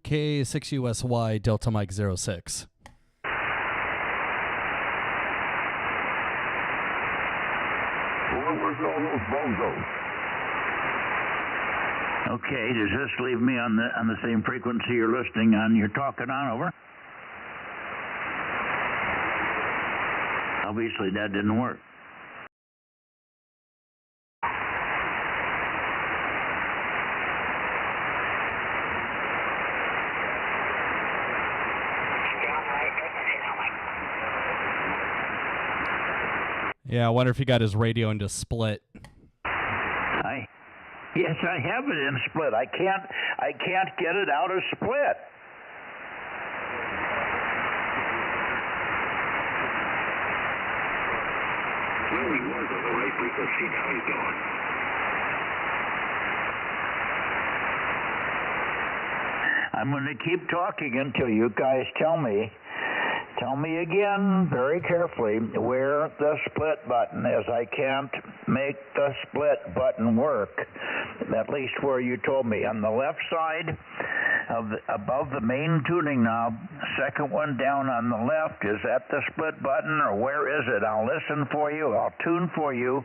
K6USY Delta Mike 06. Okay, does this leave me on the same frequency you're listening on? You're talking on, over? Obviously, that didn't work. Yeah, I wonder if he got his radio into split. Yes, I have it in split. I can't get it out of split. Well, he was on the right frequency. Now he's gone. I'm going to keep talking until you guys tell me again very carefully where the split button is. I can't make the split button work, at least where you told me. On the left side, above the main tuning knob, second one down on the left, is that the split button, or where is it? I'll listen for you, I'll tune for you,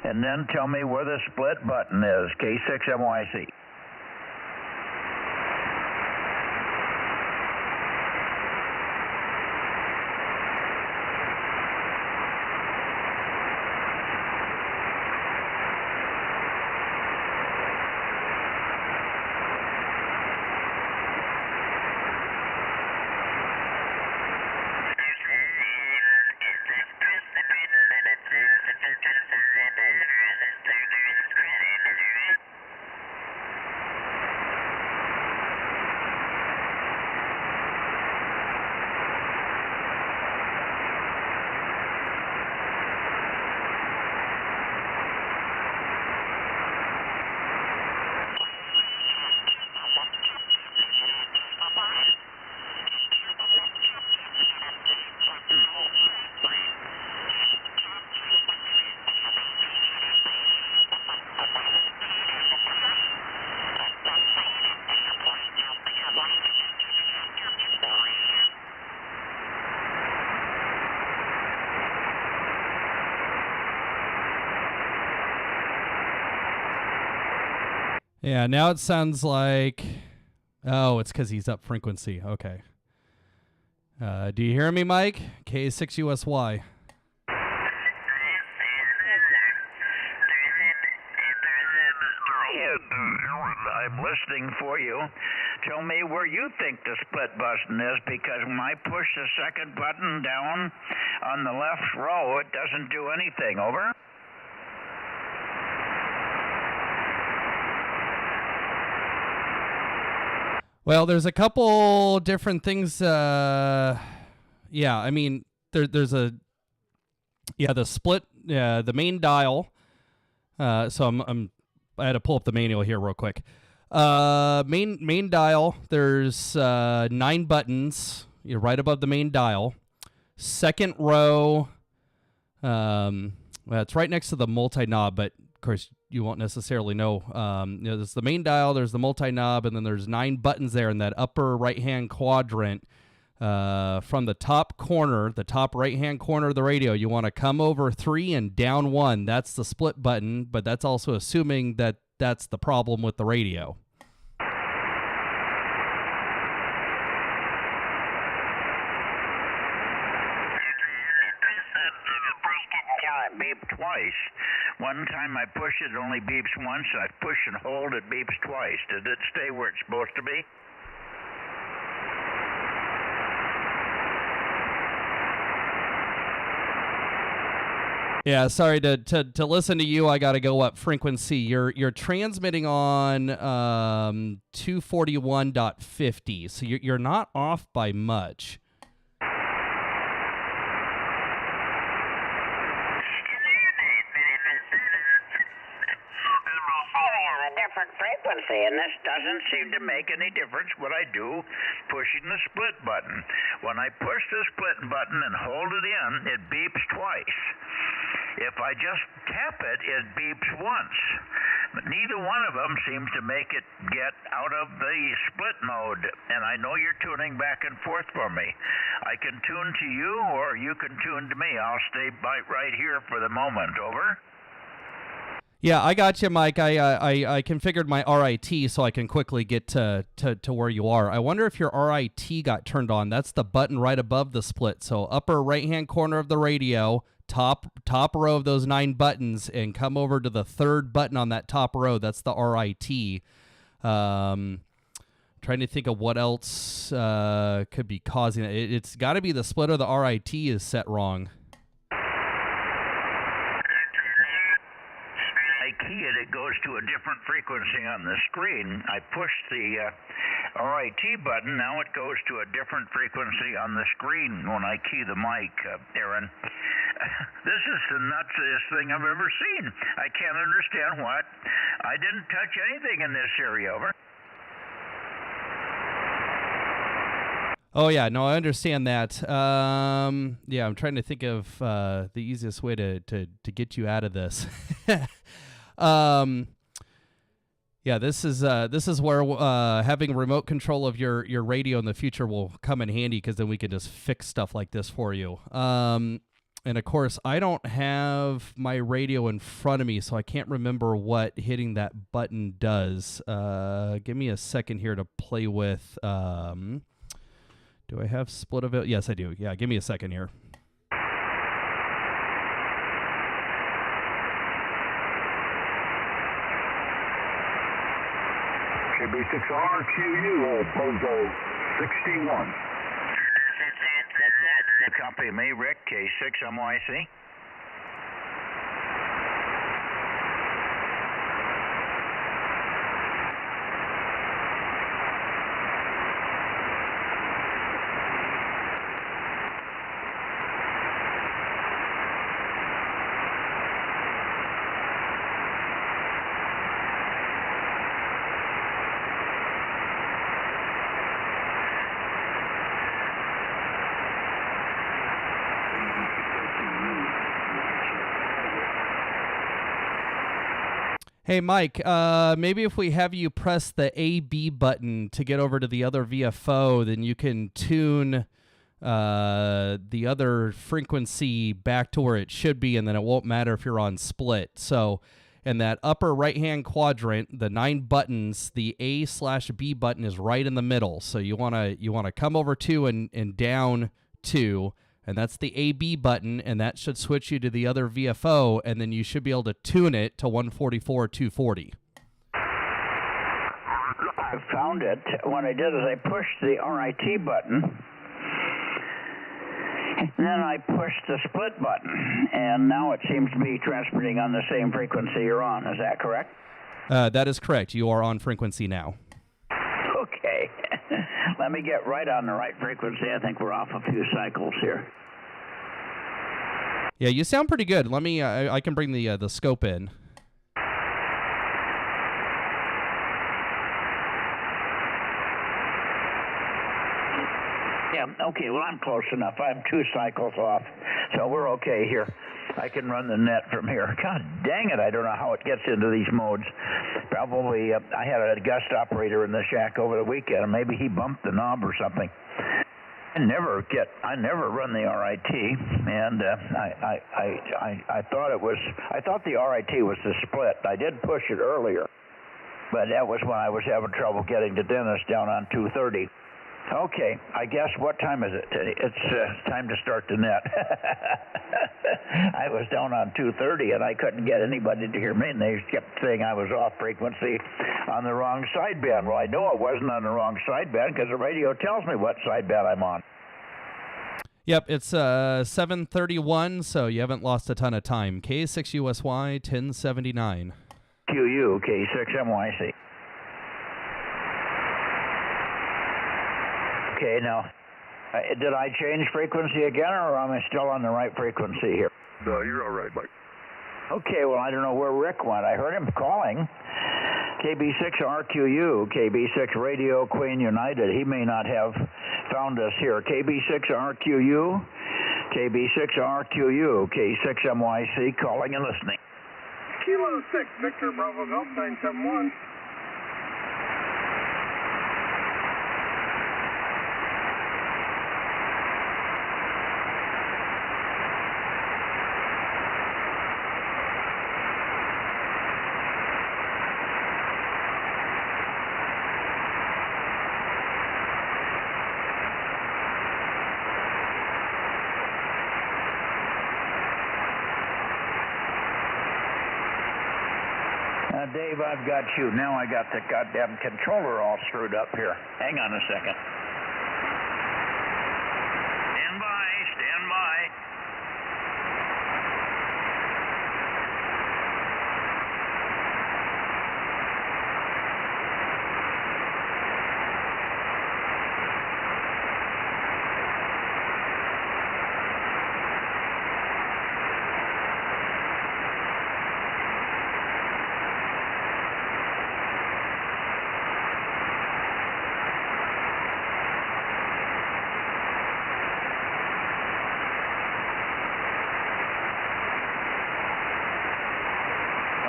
and then tell me where the split button is. K6MYC. Yeah, now it sounds like... Oh, it's because he's up frequency. Okay. Do you hear me, Mike? K6USY. I'm listening for you. Tell me where you think the split button is, because when I push the second button down on the left row, it doesn't do anything. Over? Well, there's a couple different things. Yeah, I mean, there's a... Yeah, the split, the main dial. So I had to pull up the manual here real quick. Main dial, there's 9 buttons. You're right above the main dial. Second row, well, it's right next to the multi-knob, but of course you won't necessarily know. There's the main dial, there's the multi-knob, and then there's 9 buttons there in that upper right-hand quadrant. From the top corner, the top right-hand corner of the radio, you want to come over 3 and down 1. That's the split button, but that's also assuming that that's the problem with the radio. Yeah, it beeped twice. One time I push it only beeps once. I push and hold, it beeps twice. Did it stay where it's supposed to be? Yeah, sorry to listen to you. I got to go up frequency. You're transmitting on 241.50, so you're not off by much. Different frequency, and this doesn't seem to make any difference what I do pushing the split button. When I push the split button and hold it in, it beeps twice. If I just tap it, it beeps once. But neither one of them seems to make it get out of the split mode, and I know you're tuning back and forth for me. I can tune to you, or you can tune to me. I'll stay right here for the moment. Over. Yeah, I got you, Mike. I configured my RIT so I can quickly get to where you are. I wonder if your RIT got turned on. That's the button right above the split. So upper right-hand corner of the radio, top row of those 9 buttons, and come over to the third button on that top row. That's the RIT. Trying to think of what else could be causing it. It's got to be the split or the RIT is set wrong. Key it goes to a different frequency on the screen. I push the RIT button, now it goes to a different frequency on the screen when I key the mic, Aaron. This is the nutsiest thing I've ever seen. I can't understand what. I didn't touch anything in this area. Over. Oh, yeah. No, I understand that. Yeah, I'm trying to think of the easiest way to get you out of this. Yeah, this is where having remote control of your radio in the future will come in handy, because then we can just fix stuff like this for you. And of course, I don't have my radio in front of me, so I can't remember what hitting that button does. Give me a second here to play with. Do I have split available? Yes, I do. Yeah, give me a second here. KB6RQU, Bozo 61. Copy me, Rick, K6MYC. Hey, Mike, maybe if we have you press the AB button to get over to the other VFO, then you can tune the other frequency back to where it should be, and then it won't matter if you're on split. So in that upper right-hand quadrant, the 9 buttons, the A/B button is right in the middle. So you wanna come over 2 and down 2. And that's the AB button, and that should switch you to the other VFO, and then you should be able to tune it to 144 or 240. I found it. What I did is I pushed the RIT button, and then I pushed the split button, and now it seems to be transmitting on the same frequency you're on. Is that correct? That is correct. You are on frequency now. Okay. Let me get right on the right frequency. I think we're off a few cycles here. Yeah, you sound pretty good. Let me. I can bring the scope in. Yeah. Okay. Well, I'm close enough. I'm 2 cycles off, so we're okay here. I can run the net from here. God dang it, I don't know how it gets into these modes. Probably, I had a guest operator in the shack over the weekend, and maybe he bumped the knob or something. I never run the RIT, and I thought the RIT was the split. I did push it earlier, but that was when I was having trouble getting to Dennis down on 230. Okay, I guess what time is it? It's time to start the net. I was down on 230 and I couldn't get anybody to hear me, and they kept saying I was off frequency on the wrong sideband. Well, I know I wasn't on the wrong sideband because the radio tells me what sideband I'm on. Yep, it's 7:31, so you haven't lost a ton of time. K6USY 1079. QU K6MYC. Okay, now, did I change frequency again, or am I still on the right frequency here? No, you're all right, Mike. Okay, well, I don't know where Rick went. I heard him calling. KB6RQU, KB6 Radio Queen United. He may not have found us here. KB6RQU, KB6RQU, K6MYC, calling and listening. Kilo 6, Victor Bravo Golf 971. Dave, I've got you. Now I got the goddamn controller all screwed up here. Hang on a second. Stand by, stand by.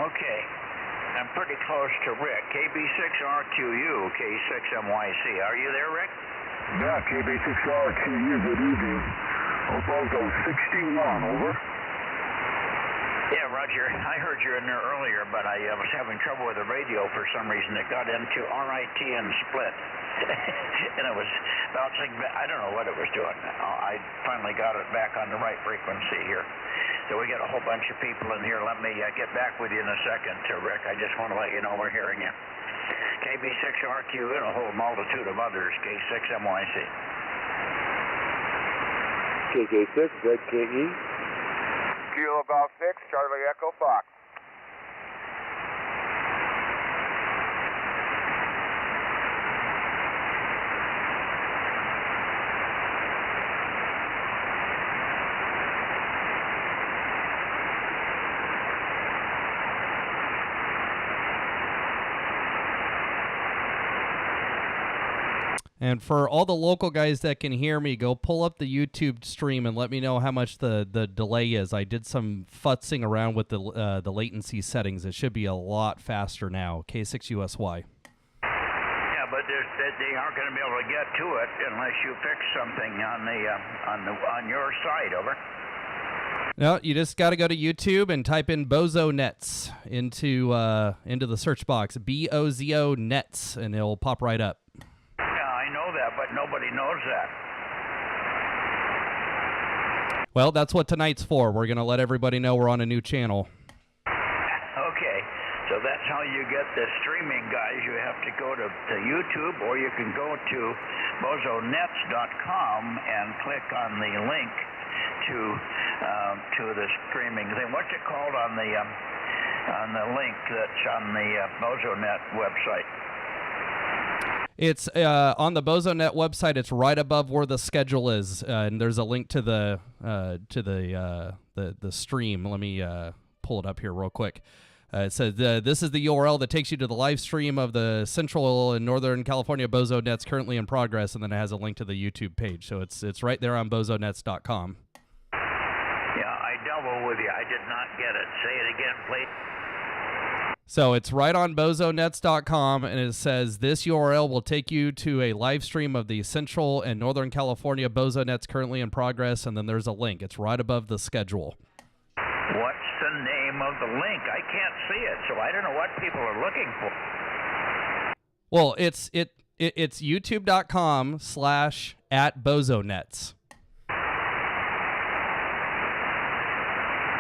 Okay, I'm pretty close to Rick. KB6RQU, K6MYC. Are you there, Rick? Yeah, KB6RQU, good evening. Bozo 61, over. Yeah, Roger. I heard you in there earlier, but I was having trouble with the radio for some reason. It got into RIT and split. And it was bouncing back. I don't know what it was doing. I finally got it back on the right frequency here. So we got a whole bunch of people in here. Let me get back with you in a second, Rick. I just want to let you know we're hearing you. KB6RQ and a whole multitude of others, K6MYC. KK6, ZKE. Kilo Golf 6, Charlie Echo Fox. And for all the local guys that can hear me, go pull up the YouTube stream and let me know how much the delay is. I did some futzing around with the latency settings. It should be a lot faster now. K6USY. Yeah, but they aren't going to be able to get to it unless you fix something on your side. Over. No, you just got to go to YouTube and type in Bozo Nets into the search box. BOZO Nets, and it'll pop right up. That, but nobody knows that. Well, that's what tonight's for. We're going to let everybody know we're on a new channel. Okay, so that's how you get the streaming, guys. You have to go to YouTube, or you can go to bozonets.com and click on the link to the streaming thing. What's it called on the link that's on the Bozo Net website? It's on the Bozo Net website. It's right above where the schedule is, and there's a link to the stream. Let me pull it up here real quick. It says this is the URL that takes you to the live stream of the Central and Northern California Bozo Nets currently in progress, and then it has a link to the YouTube page. So it's right there on bozonets.com. Yeah, I double with you. I did not get it. Say it again, please. So it's right on bozonets.com, and it says this URL will take you to a live stream of the Central and Northern California Bozo Nets currently in progress, and then there's a link. It's right above the schedule. What's the name of the link? I can't see it, so I don't know what people are looking for. Well, it's youtube.com/@bozonets.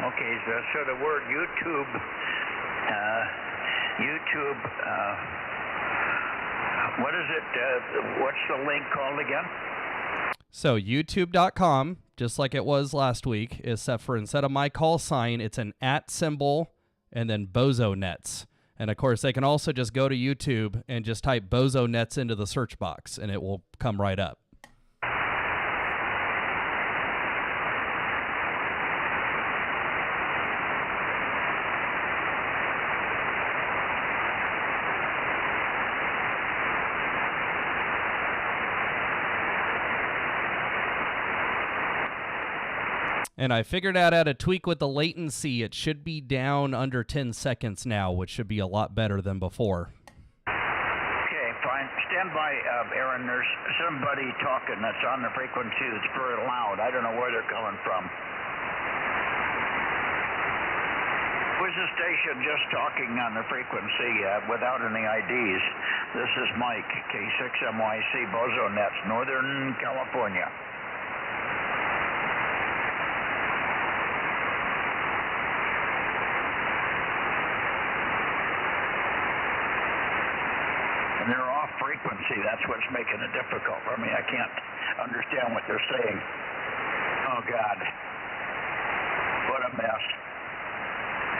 Okay, so the word YouTube... what is it? What's the link called again? So youtube.com, just like it was last week, except for instead of my call sign, it's an @ symbol and then Bozo Nets. And of course, they can also just go to YouTube and just type Bozo Nets into the search box, and it will come right up. And I figured out how to tweak with the latency. It should be down under 10 seconds now, which should be a lot better than before. Okay, fine. Stand by, Aaron. There's somebody talking that's on the frequency that's very loud. I don't know where they're coming from. Who's the station just talking on the frequency without any IDs? This is Mike, K6MYC, Bozo Net, Northern California. And they're off frequency. That's what's making it difficult for me. I can't understand what they're saying. Oh, God. What a mess.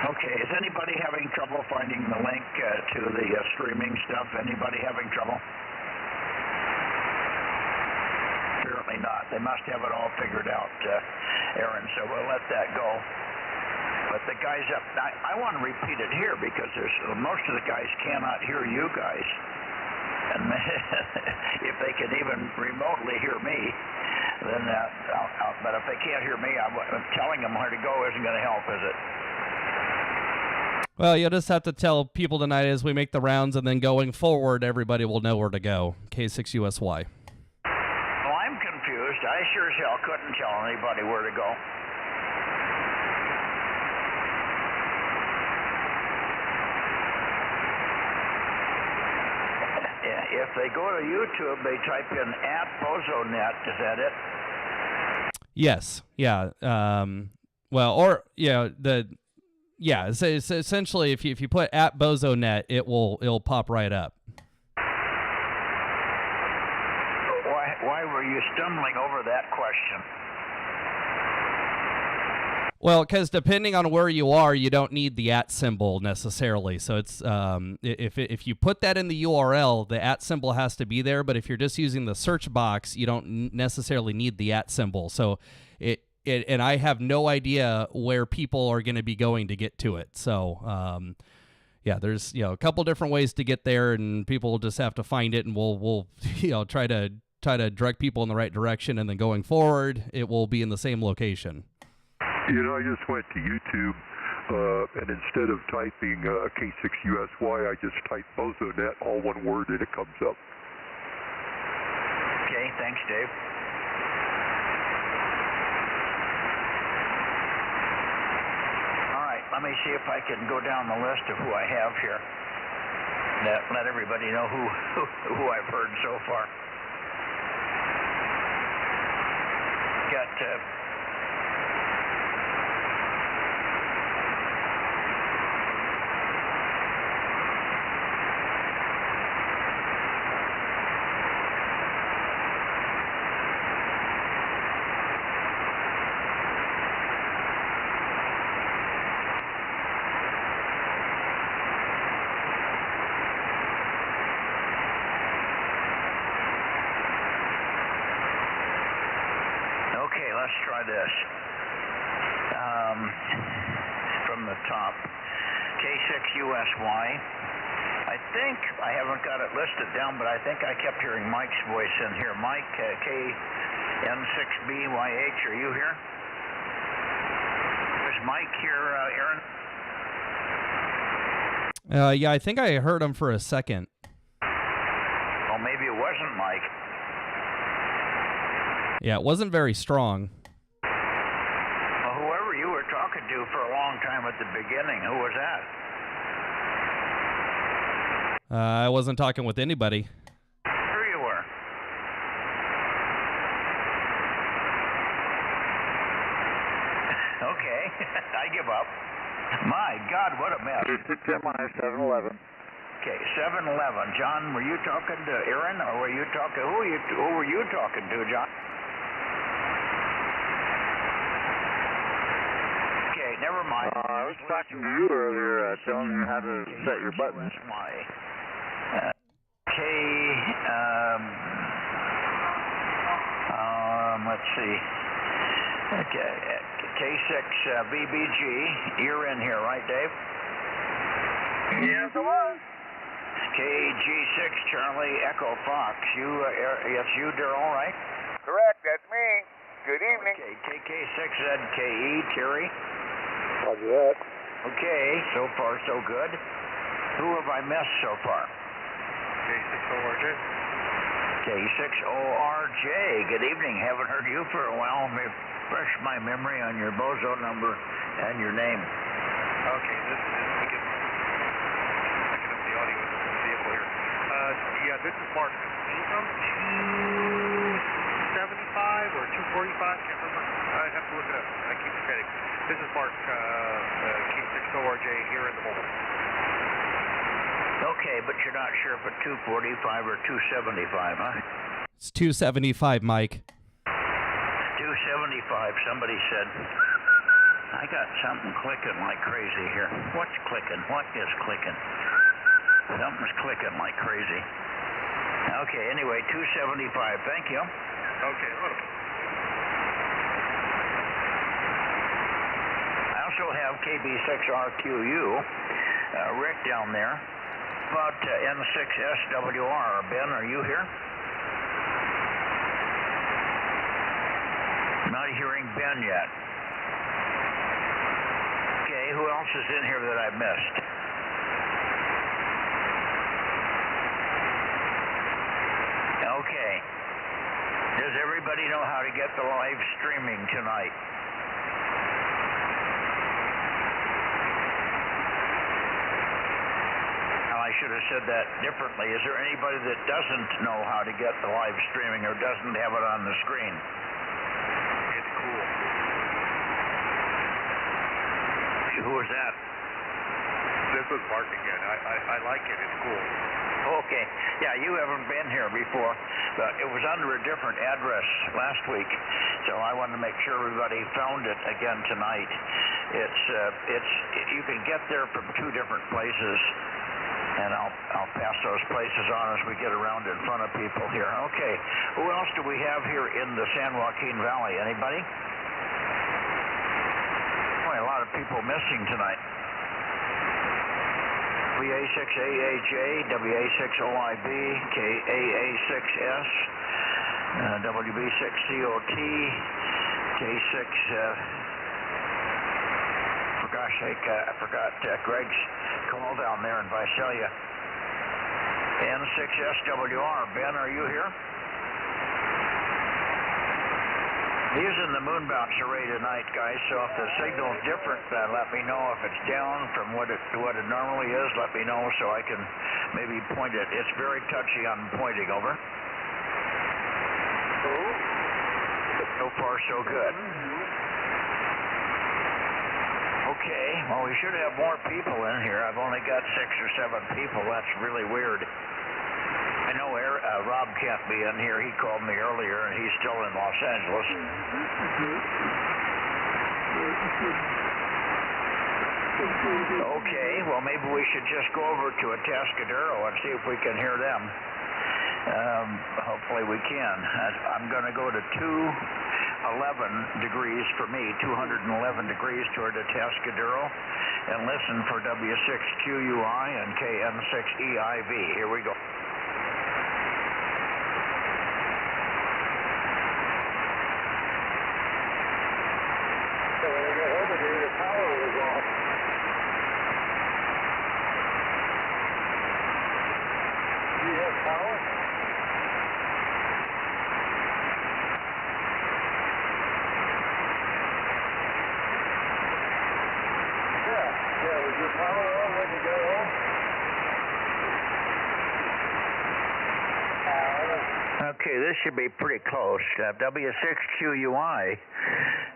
Okay, is anybody having trouble finding the link to the streaming stuff? Anybody having trouble? Apparently not. They must have it all figured out, Aaron, so we'll let that go. But the guys up, I want to repeat it here because most of the guys cannot hear you guys. And if they can even remotely hear me, then but if they can't hear me, I'm telling them where to go isn't going to help, is it? Well, you'll just have to tell people tonight as we make the rounds, and then going forward, everybody will know where to go. K6USY. Well, I'm confused. I sure as hell couldn't tell anybody where to go. If they go to YouTube, they type in @BozoNet. Is that it? Yes. Yeah. Well, or it's essentially if you put @Bozo Net, it'll pop right up. Why were you stumbling over that question? Well, because depending on where you are, you don't need the @ symbol necessarily. So it's if you put that in the URL, the @ symbol has to be there. But if you're just using the search box, you don't necessarily need the @ symbol. So and I have no idea where people are going to be going to get to it. So there's a couple different ways to get there, and people will just have to find it, and we'll try to direct people in the right direction, and then going forward, it will be in the same location. I just went to YouTube, and instead of typing K6USY, I just typed Bozo Net, all one word, and it comes up. Okay, thanks, Dave. All right, let me see if I can go down the list of who I have here. Let everybody know who I've heard so far. Got... Okay, let's try this. From the top, K6USY. I think I haven't got it listed down, but I think I kept hearing Mike's voice in here. Mike, KN6BYH, are you here? Is Mike here, Aaron? Yeah, I think I heard him for a second. Well, maybe it wasn't Mike. Yeah, it wasn't very strong. Well, whoever you were talking to for a long time at the beginning, who was that? I wasn't talking with anybody. Sure you were. Okay, I give up. My God, what a mess. 711. Okay, 711. John, were you talking to Aaron, or were you talking? Who were you talking to, John? Okay, never mind. I was talking to you earlier, telling you how to set your buttons. Let's see. Okay, K6BBG. You're in here, right, Dave? Yes, it was. KG6 Charlie Echo Fox. It's you, Daryl, right? Correct, that's me. Good evening. Okay, TK6ZKE, Terry. Roger that. Okay, so far so good. Who have I missed so far? K6ORJ. K6ORJ, good evening. Haven't heard you for a while. Refresh my memory on your Bozo number and your name. Okay, this is picking up the audio in the vehicle here. Yeah, this is Mark. Can you come 275 or 245? Can't remember. I have to look it up. I keep forgetting. This is Mark, K6ORJ here in the mobile. Okay, but you're not sure if it's 245 or 275, huh? It's 275, Mike. 275, somebody said. I got something clicking like crazy here. What's clicking? What is clicking? Something's clicking like crazy. Okay, anyway, 275. Thank you. Okay, look. I also have KB6RQU, Rick down there. About N6SWR. Ben, are you here? Not hearing Ben yet. Okay, who else is in here that I missed? Okay. Does everybody know how to get the live streaming tonight? I should have said that differently. Is there anybody that doesn't know how to get the live streaming or doesn't have it on the screen? It's cool. Who was that? This was Mark again. I like it. It's cool. Okay. Yeah, you haven't been here before, but it was under a different address last week, so I wanted to make sure everybody found it again tonight. It's you can get there from two different places. And I'll pass those places on as we get around in front of people here. Okay, who else do we have here in the San Joaquin Valley? Anybody? Boy, a lot of people missing tonight. WA6AAJ, WA6OIB, KAA6S, WB6COT, K6... for gosh sake, I forgot Greg's call down there in Visalia. N6SWR. Ben, are you here? Using the moon bounce array tonight, guys, so if the signal's different, let me know. If it's down from what it normally is, let me know so I can maybe point it. It's very touchy on pointing, over. So far, so good. Okay, well, we should have more people in here. I've only got 6 or 7 people. That's really weird. I know Rob can't be in here. He called me earlier, and he's still in Los Angeles. Okay, well, maybe we should just go over to Atascadero and see if we can hear them. Hopefully we can. I'm going to go to 211 degrees for me, 211 degrees toward Atascadero, and listen for W6QUI and KN6EIV. Here we go. Okay, this should be pretty close. W6QUI,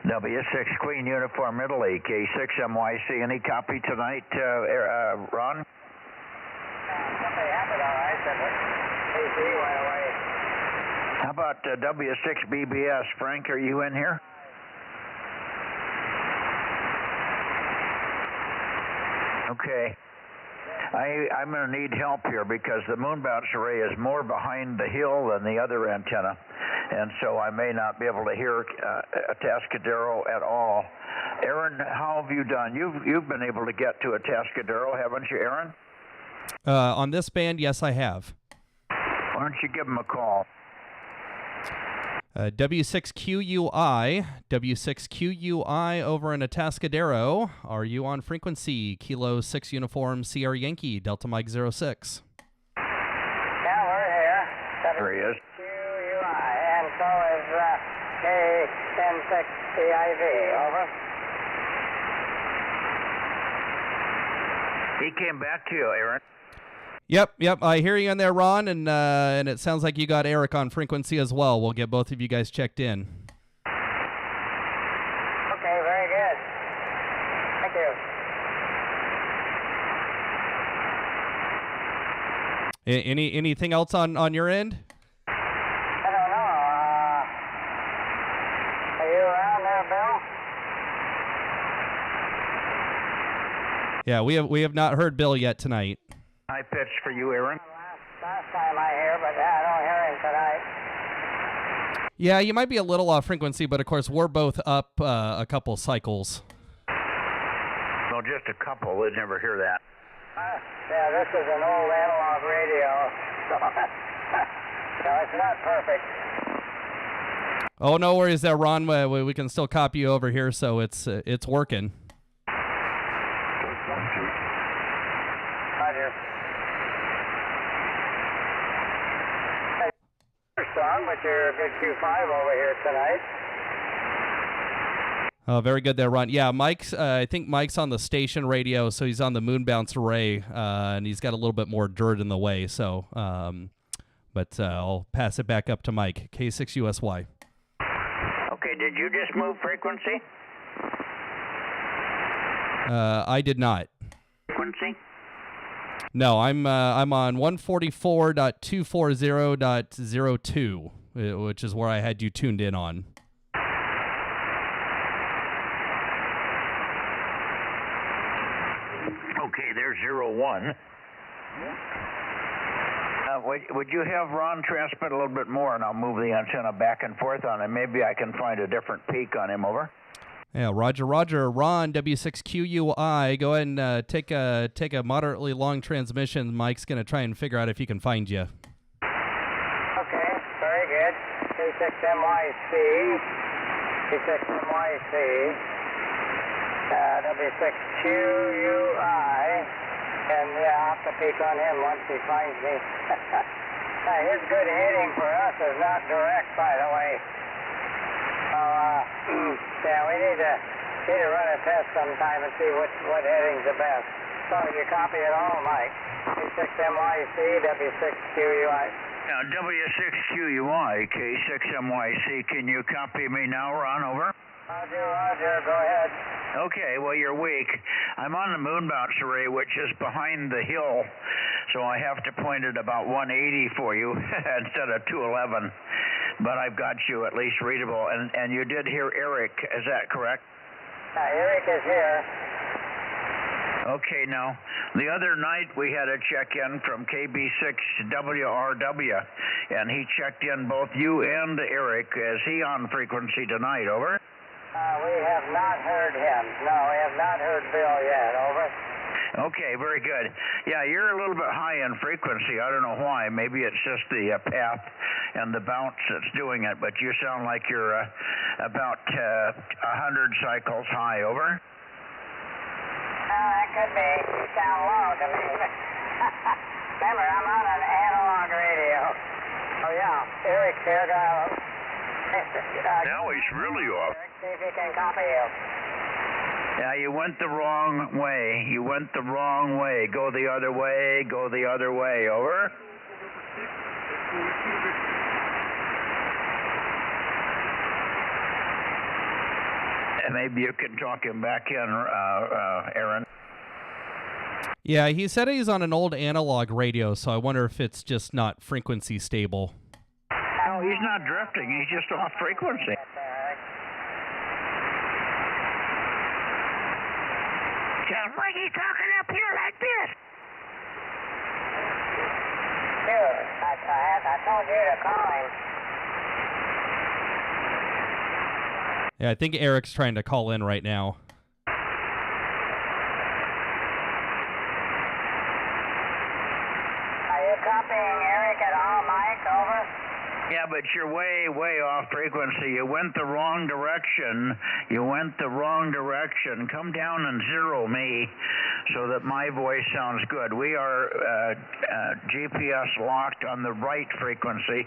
W6 Queen Uniform Italy, K6MYC. Any copy tonight, Ron? They have it all right, but AC right away. How about W6BBS? Frank, are you in here? Okay. I'm going to need help here because the moon bounce array is more behind the hill than the other antenna, and so I may not be able to hear Atascadero at all. Aaron, how have you done? You've been able to get to Atascadero, haven't you, Aaron? On this band, yes, I have. Why don't you give him a call? W6QUI over in Atascadero. Are you on frequency? Kilo 6 Uniform Sierra Yankee, Delta Mike 06. Yeah, we're here. There he is. QUI, and so is K106CIV. Over. He came back to you, Aaron. Yep. I hear you in there, Ron, and it sounds like you got Eric on frequency as well. We'll get both of you guys checked in. Okay, very good. Thank you. Anything else on your end? I don't know. Are you around there, Bill? Yeah, we have not heard Bill yet tonight. High pitch for you, Aaron. Last time I hear, but I don't hear him tonight. Yeah, you might be a little off frequency, but of course we're both up a couple cycles. Well, just a couple. They'd never hear that. Yeah, this is an old analog radio, so it's not perfect. Oh, no worries there, Ron. We can still copy you over here, so it's working. Roger. Song, but you're a good Q5 over here tonight. Oh, very good there, Ron. Yeah, I think Mike's on the station radio, so he's on the moon bounce array, and he's got a little bit more dirt in the way. So, but I'll pass it back up to Mike, K6USY. Okay, did you just move frequency? I did not. Frequency? No, I'm on 144.240.02, which is where I had you tuned in on. Okay, there's 01. Would you have Ron transmit a little bit more, and I'll move the antenna back and forth on him. Maybe I can find a different peak on him. Over. Yeah, Roger. Ron, W6QUI. Go ahead and take a moderately long transmission. Mike's going to try and figure out if he can find you. Okay, very good. K6MYC, W6QUI, and yeah, I'll have to peek on him once he finds me. His good heading for us is not direct, by the way. So, yeah, we need to run a test sometime and see what heading's the best. So you copy it all, Mike. K6MYC, W6QUI. Now, W6QUI, K6MYC, can you copy me now, Ron? Over. Roger, go ahead. Okay, well, you're weak. I'm on the moon bounce array, which is behind the hill, so I have to point it about 180 for you instead of 211. But I've got you at least readable. And you did hear Eric, is that correct? Eric is here. Okay, now, the other night we had a check-in from KB6WRW, and he checked in both you and Eric. Is he on frequency tonight? Over. We have not heard him. No, we have not heard Bill yet. Over. Okay, very good. Yeah, you're a little bit high in frequency. I don't know why. Maybe it's just the path and the bounce that's doing it, but you sound like you're about 100 cycles high. Over. That could be. You sound low to me. Remember, I'm on an analog radio. Oh, yeah. Eric's here. Now he's really off. Eric, see if he can copy you. Yeah, you went the wrong way. You went the wrong way. Go the other way. Go the other way. Over. And maybe you can talk him back in, Aaron. Yeah, he said he's on an old analog radio, so I wonder if it's just not frequency stable. No, he's not drifting. He's just off frequency. Sounds like he's talking up here like this. Dude, I told you to call him. Yeah, I think Eric's trying to call in right now. Are you copying Eric at all, Mike? Over. Yeah, Yeah, but you're way, way off frequency. You went the wrong direction. Come down and zero me so that my voice sounds good. We are GPS locked on the right frequency,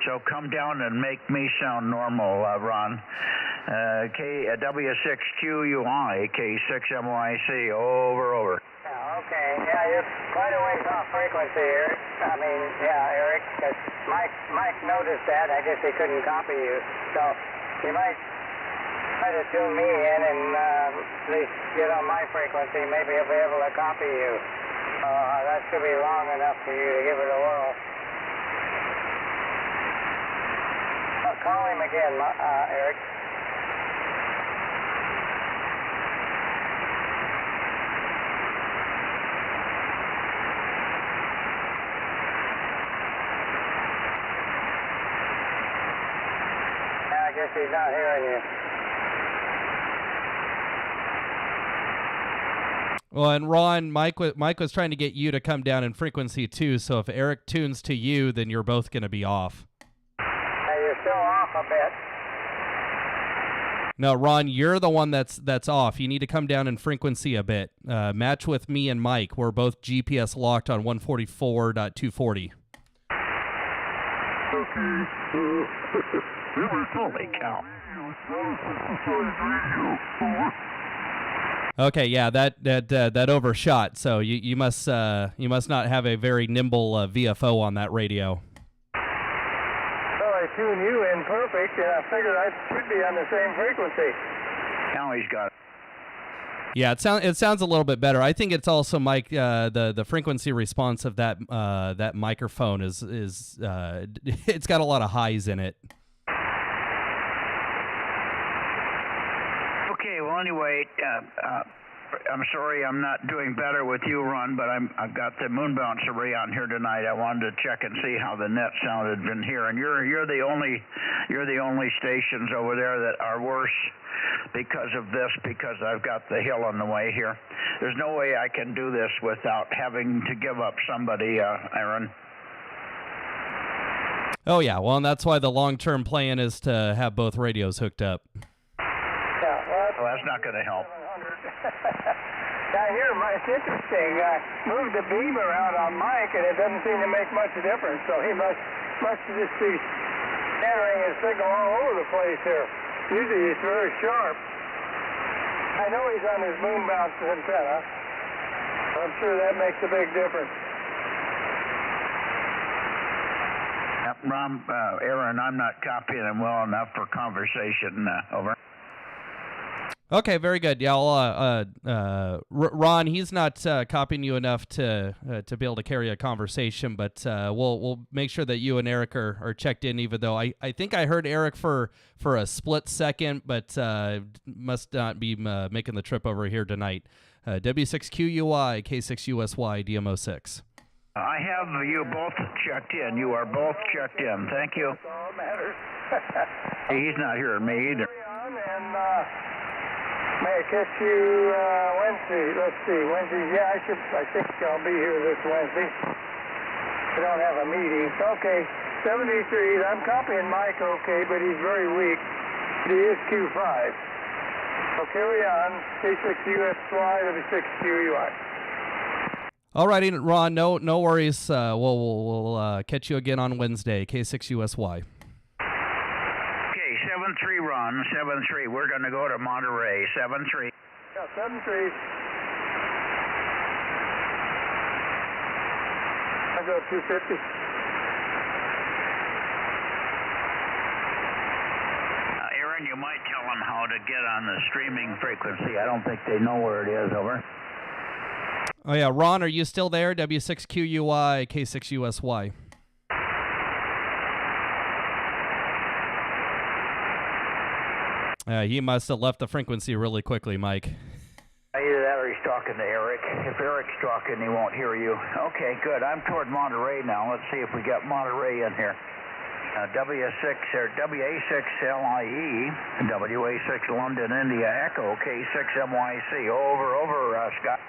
so come down and make me sound normal, Ron. W6QUI, K6MYC, over. Okay, yeah, you're quite a ways off frequency, Eric. I mean, yeah, Eric, 'cause Mike noticed that. I guess he couldn't copy you. So you might try to tune me in and at least get on my frequency. Maybe he'll be able to copy you. That should be long enough for you to give it a whirl. Call him again, Eric. I guess he's not hearing you. Well, and Ron, Mike was trying to get you to come down in frequency too. So if Eric tunes to you, then you're both going to be off. You're still off a bit. No, Ron, you're the one that's off. You need to come down in frequency a bit. Match with me and Mike. We're both GPS locked on 144.240. Holy cow. Okay, yeah, that overshot. So you must not have a very nimble VFO on that radio. Well, I tune you in perfect, and I figured I should be on the same frequency. Now he's got it. Yeah, it sounds a little bit better. I think it's also, Mike, the frequency response of that microphone is it's got a lot of highs in it. Okay, well, anyway, I'm sorry I'm not doing better with you, Ron, but I've got the moon bounce array on here tonight. I wanted to check and see how the net sounded in here, and you're the only stations over there that are worse because of this, because I've got the hill on the way here. There's no way I can do this without having to give up somebody, Aaron. Oh yeah, well, and that's why the long-term plan is to have both radios hooked up. Well, that's not going to help. Now here, it's interesting. I moved the beam around on Mike, and it doesn't seem to make much difference. So he must just be scattering his signal all over the place here. Usually he's very sharp. I know he's on his moon bounce antenna. I'm sure that makes a big difference. Ron, Aaron, I'm not copying him well enough for conversation. Over. Okay, very good. Yeah, Ron, he's not copying you enough to be able to carry a conversation, but we'll make sure that you and Eric are checked in. Even though I think I heard Eric for a split second, but must not be making the trip over here tonight. W6QUI, K6USY, DMO6. I have you both checked in. You are both checked in. Thank you. That's all that matters. He's not hearing me either. And may I catch you Wednesday? Let's see, Wednesday. Yeah, I think I'll be here this Wednesday. I don't have a meeting. Okay, 73. I'm copying Mike, okay, but he's very weak. He is Q5. So carry on. K6USY, W6QUI. All righty, Ron. No worries. We'll catch you again on Wednesday. K6USY. 7-3, Ron, 7-3. We're going to go to Monterey, 7-3. Yeah, 7-3. I go 250. Aaron, you might tell them how to get on the streaming frequency. I don't think they know where it is, over. Oh, yeah. Ron, are you still there? W6QUI, K6USY. He must have left the frequency really quickly, Mike. Either that or he's talking to Eric. If Eric's talking, he won't hear you. Okay, good. I'm toward Monterey now. Let's see if we got Monterey in here. W6 or WA6LIE, WA6 London, India, Echo, K6MYC. Over, Scott.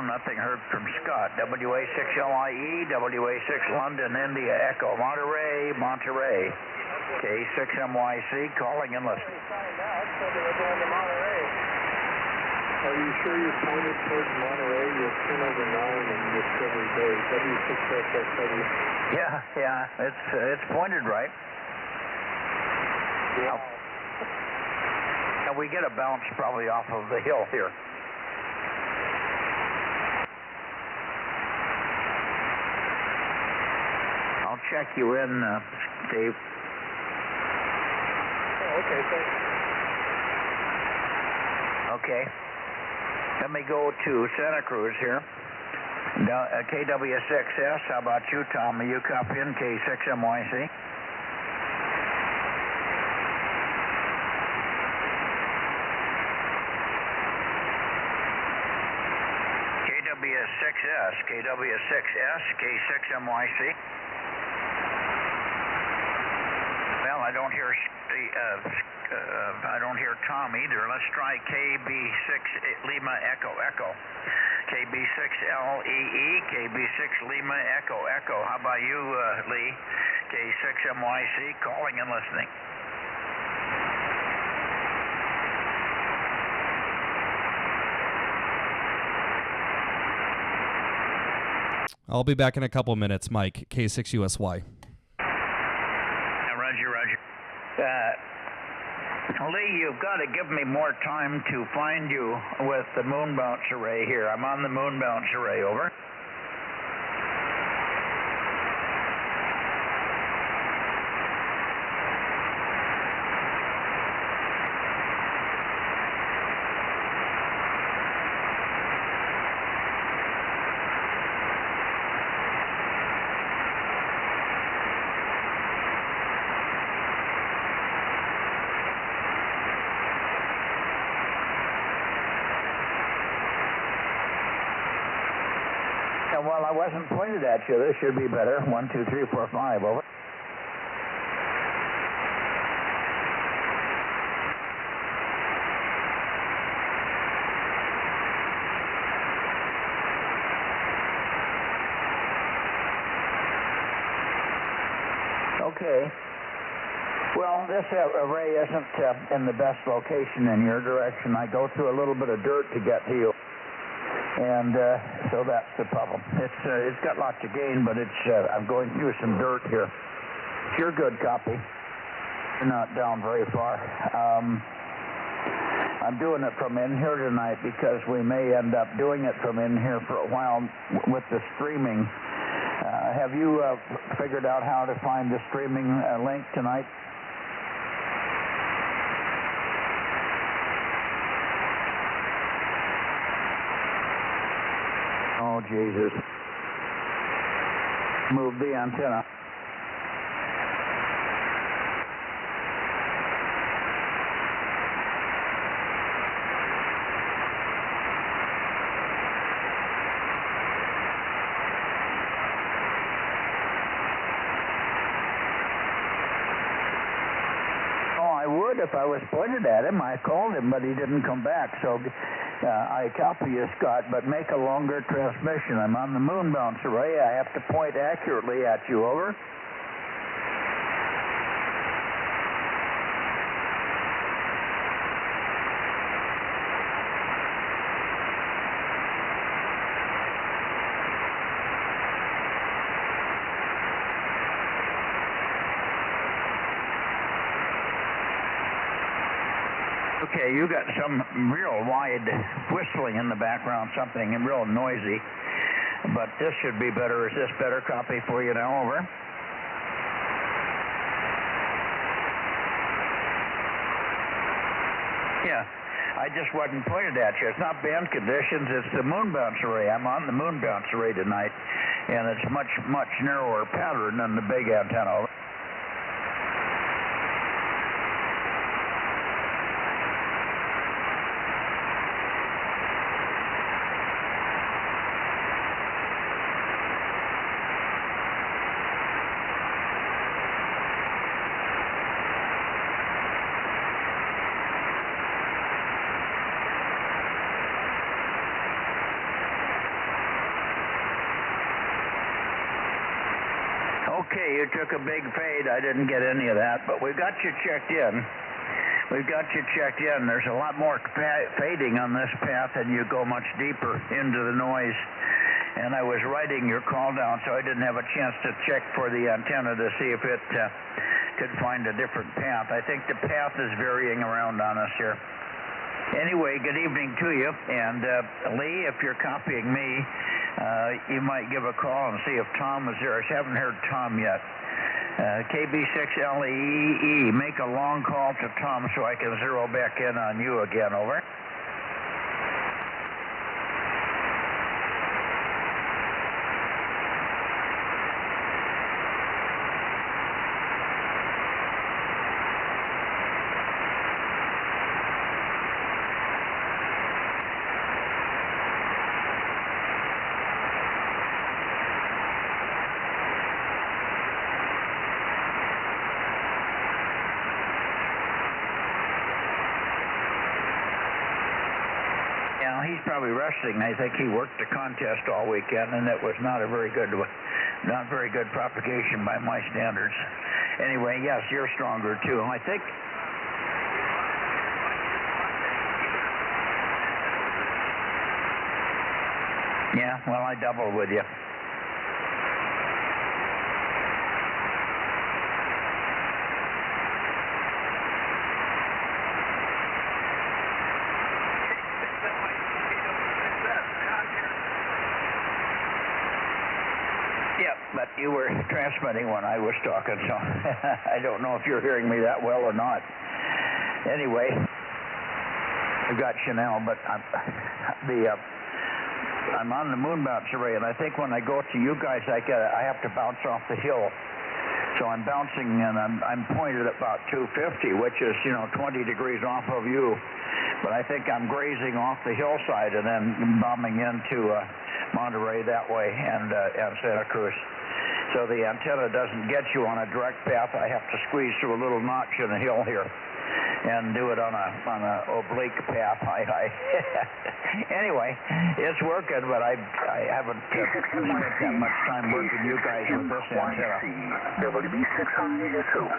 nothing heard from Scott. WA6LIE, WA6 London, India, Echo, Monterey, Monterey. K6MYC, calling and listening. Are you sure you're pointed towards Monterey? You're 10 over 9 in Discovery Bay, W6SXW. Yeah, it's pointed right. Yeah. And we get a bounce probably off of the hill here. I'll check you in, Dave. Oh, okay, thanks. Okay. Let me go to Santa Cruz here. KW6S, how about you, Tom? Are you copying K6MYC? KW6S, K6MYC. Well, I don't hear Tom either. Let's try KB6 Lima Echo Echo. KB6LEE, KB6 Lima Echo Echo. How about you, Lee? K6MYC, calling and listening. I'll be back in a couple minutes, Mike. K6USY. Roger. Lee, you've got to give me more time to find you with the moon bounce array here. I'm on the moon bounce array, over. Well, I wasn't pointed at you. This should be better. 1, 2, 3, 4, 5, over. Okay. Well, this array isn't in the best location in your direction. I go through a little bit of dirt to get to you. And so that's the problem. It's got lots of gain, but I'm going through some dirt here. You're good, copy. You're not down very far. I'm doing it from in here tonight because we may end up doing it from in here for a while with the streaming. Have you figured out how to find the streaming link tonight? Oh, Jesus. Move the antenna. Oh, I would if I was pointed at him. I called him, but he didn't come back, so... I copy you, Scott, but make a longer transmission. I'm on the moon bounce array. I have to point accurately at you, over. Okay, you got some real wide whistling in the background, something real noisy. But this should be better. Is this better copy for you now, over? Yeah, I just wasn't pointed at you. It's not band conditions, it's the moon bounce array. I'm on the moon bounce array tonight, and it's much narrower pattern than the big antenna, over. Okay, you took a big fade. I didn't get any of that, but we've got you checked in. There's a lot more fading on this path, and you go much deeper into the noise. And I was writing your call down, so I didn't have a chance to check for the antenna to see if it could find a different path. I think the path is varying around on us here. Anyway, good evening to you. And Lee, if you're copying me, you might give a call and see if Tom is there. I haven't heard Tom yet. KB6LEE, make a long call to Tom so I can zero back in on you again, over. He's probably resting. I think he worked the contest all weekend, and it was not very good propagation by my standards. Anyway, yes, you're stronger too. I think. Yeah, well, I doubled with you. But you were transmitting when I was talking, so I don't know if you're hearing me that well or not. Anyway, I've got Chanel, but I'm on the moon bounce array, and I think when I go to you guys, I have to bounce off the hill. So I'm bouncing, and I'm pointed at about 250, which is 20 degrees off of you. But I think I'm grazing off the hillside and then bombing into Monterey that way and Santa Cruz. So the antenna doesn't get you on a direct path. I have to squeeze through a little notch in the hill here and do it on a oblique path. Anyway, it's working, but I haven't spent that much time working you guys with this antenna. WB602.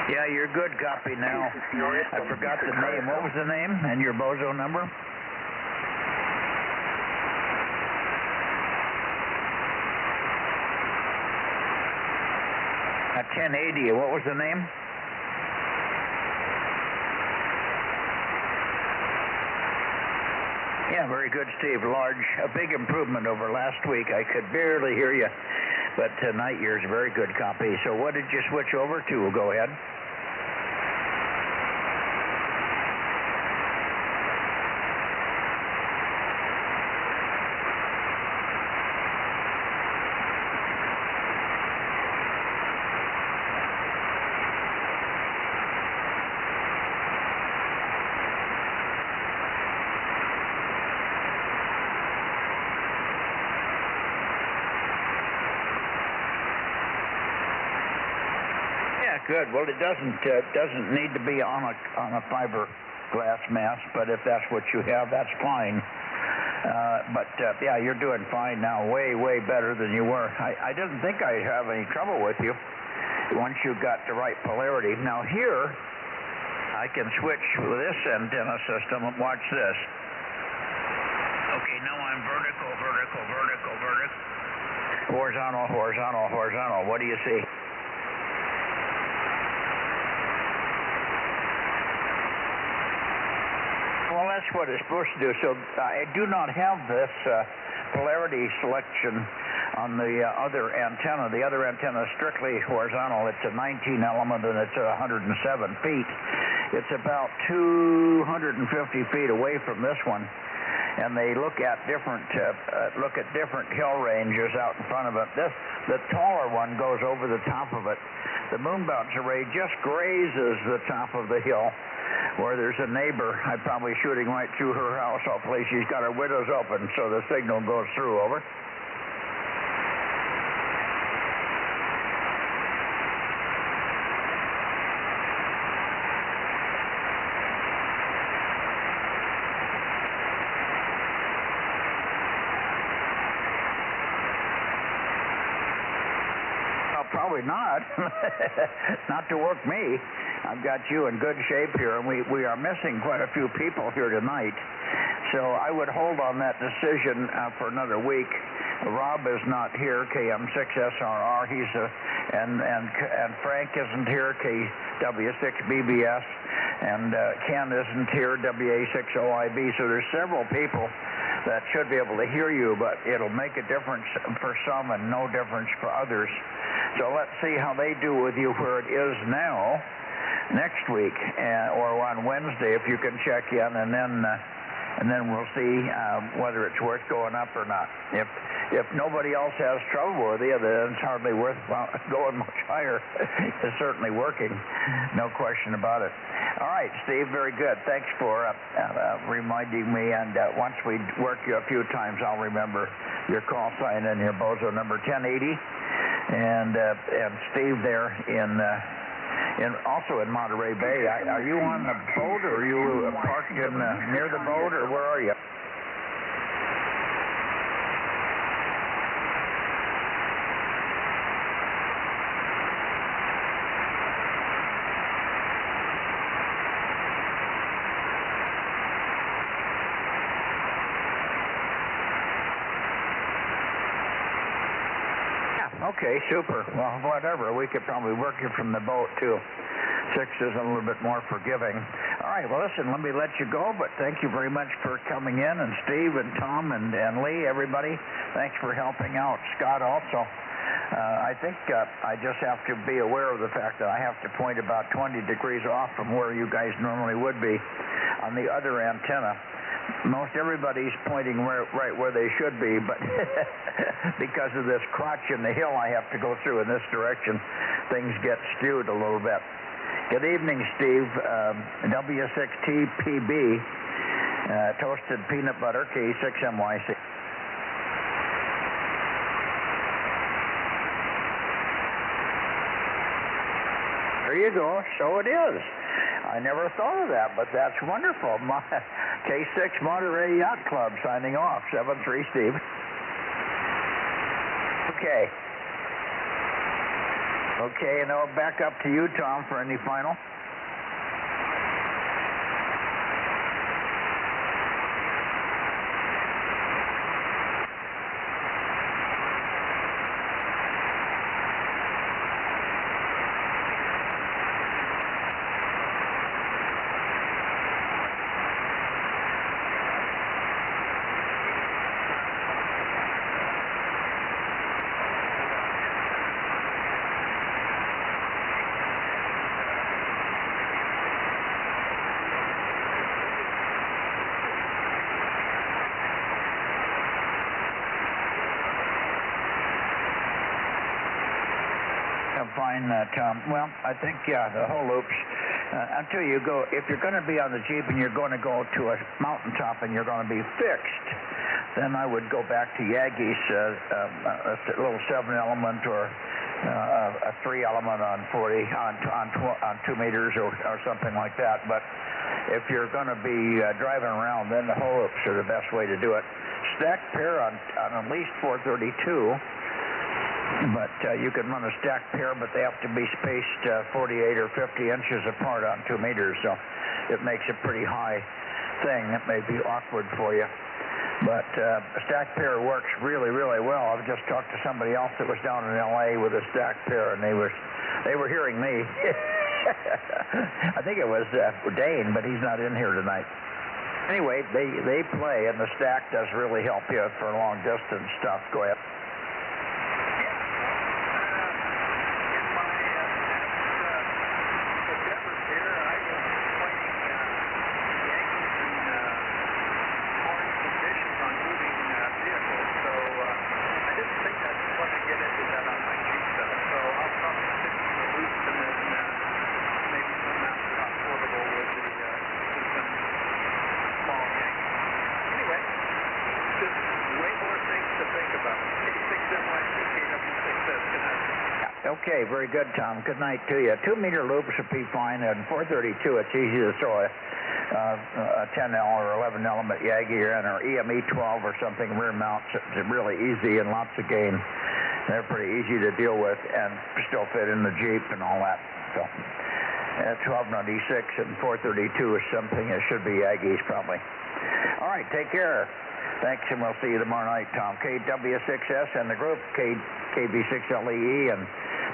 Yeah, you're good. Copy now. I forgot the name. What was the name and your Bozo number? 1080. What was the name? Yeah, very good, Steve. A big improvement over last week. I could barely hear you, but tonight yours very good copy. So what did you switch over to? Go ahead. Good. Well, it doesn't need to be on a fiberglass mask, but if that's what you have, that's fine. Yeah, you're doing fine now. Way better than you were. I didn't think I'd have any trouble with you once you got the right polarity. Now here, I can switch with this antenna system. Watch this. Okay, now I'm vertical. Horizontal. What do you see? Well, that's what it's supposed to do. So I do not have this polarity selection on the other antenna. The other antenna is strictly horizontal. It's a 19 element and it's 107 feet. It's about 250 feet away from this one, and they look at different hill ranges out in front of it. The taller one goes over the top of it. The moon bounce array just grazes the top of the hill, where there's a neighbor. I'm probably shooting right through her house. Hopefully she's got her windows open so the signal goes through. Over. Probably not. Not to work me. I've got you in good shape here, and we are missing quite a few people here tonight. So I would hold on that decision for another week. Rob is not here, KM6SRR. He's and Frank isn't here, KW6BBS, and Ken isn't here, WA6OIB. So there's several people that should be able to hear you, but it'll make a difference for some and no difference for others. So let's see how they do with you where it is now next week, or on Wednesday if you can check in, and then we'll see whether it's worth going up or not. If nobody else has trouble with you, then it's hardly worth going much higher. It's certainly working, no question about it. All right, Steve, very good. Thanks for reminding me, and once we work you a few times, I'll remember your call sign and your Bozo number 1080. And Steve there also in Monterey Bay. Are you on the boat, or are you parked near the boat, or where are you? Okay, super. Well, whatever. We could probably work you from the boat, too. 6 is a little bit more forgiving. All right, well, listen, let me let you go, but thank you very much for coming in, and Steve and Tom and Lee, everybody, thanks for helping out. Scott also. I think I just have to be aware of the fact that I have to point about 20 degrees off from where you guys normally would be on the other antenna. Most everybody's pointing right where they should be, but because of this crotch in the hill I have to go through in this direction, things get skewed a little bit. Good evening, Steve. W6TPB, toasted peanut butter, K6MYC. There you go. So it is. I never thought of that, but that's wonderful. K6 Monterey Yacht Club signing off. 7-3, Steve. Okay. Okay, and I'll back up to you, Tom, for any final. Fine, Tom. Well, I think, yeah, the whole loops, until you go, if you're going to be on the Jeep and you're going to go to a mountaintop and you're going to be fixed, then I would go back to Yagi's, a little 7-element or a 3-element on 40, on 2 meters or something like that. But if you're going to be driving around, then the whole loops are the best way to do it. Stacked pair on at least 432. But you can run a stacked pair, but they have to be spaced 48 or 50 inches apart on 2 meters, so it makes a pretty high thing. It may be awkward for you. But a stacked pair works really, really well. I've just talked to somebody else that was down in L.A. with a stacked pair, and they were hearing me. I think it was Dane, but he's not in here tonight. Anyway, they play, and the stack does really help you for long distance stuff. Go ahead. Okay, very good, Tom. Good night to you. 2-meter loops would be fine. At 432, it's easy to throw a 10L or 11 element Yagi or EME 12 or something rear mounts. It's really easy and lots of gain. They're pretty easy to deal with and still fit in the Jeep and all that. So 1296 and 432 is something that should be Aggies probably. All right, take care. Thanks, and we'll see you tomorrow night, Tom. KW6S and the group, KB6LEE and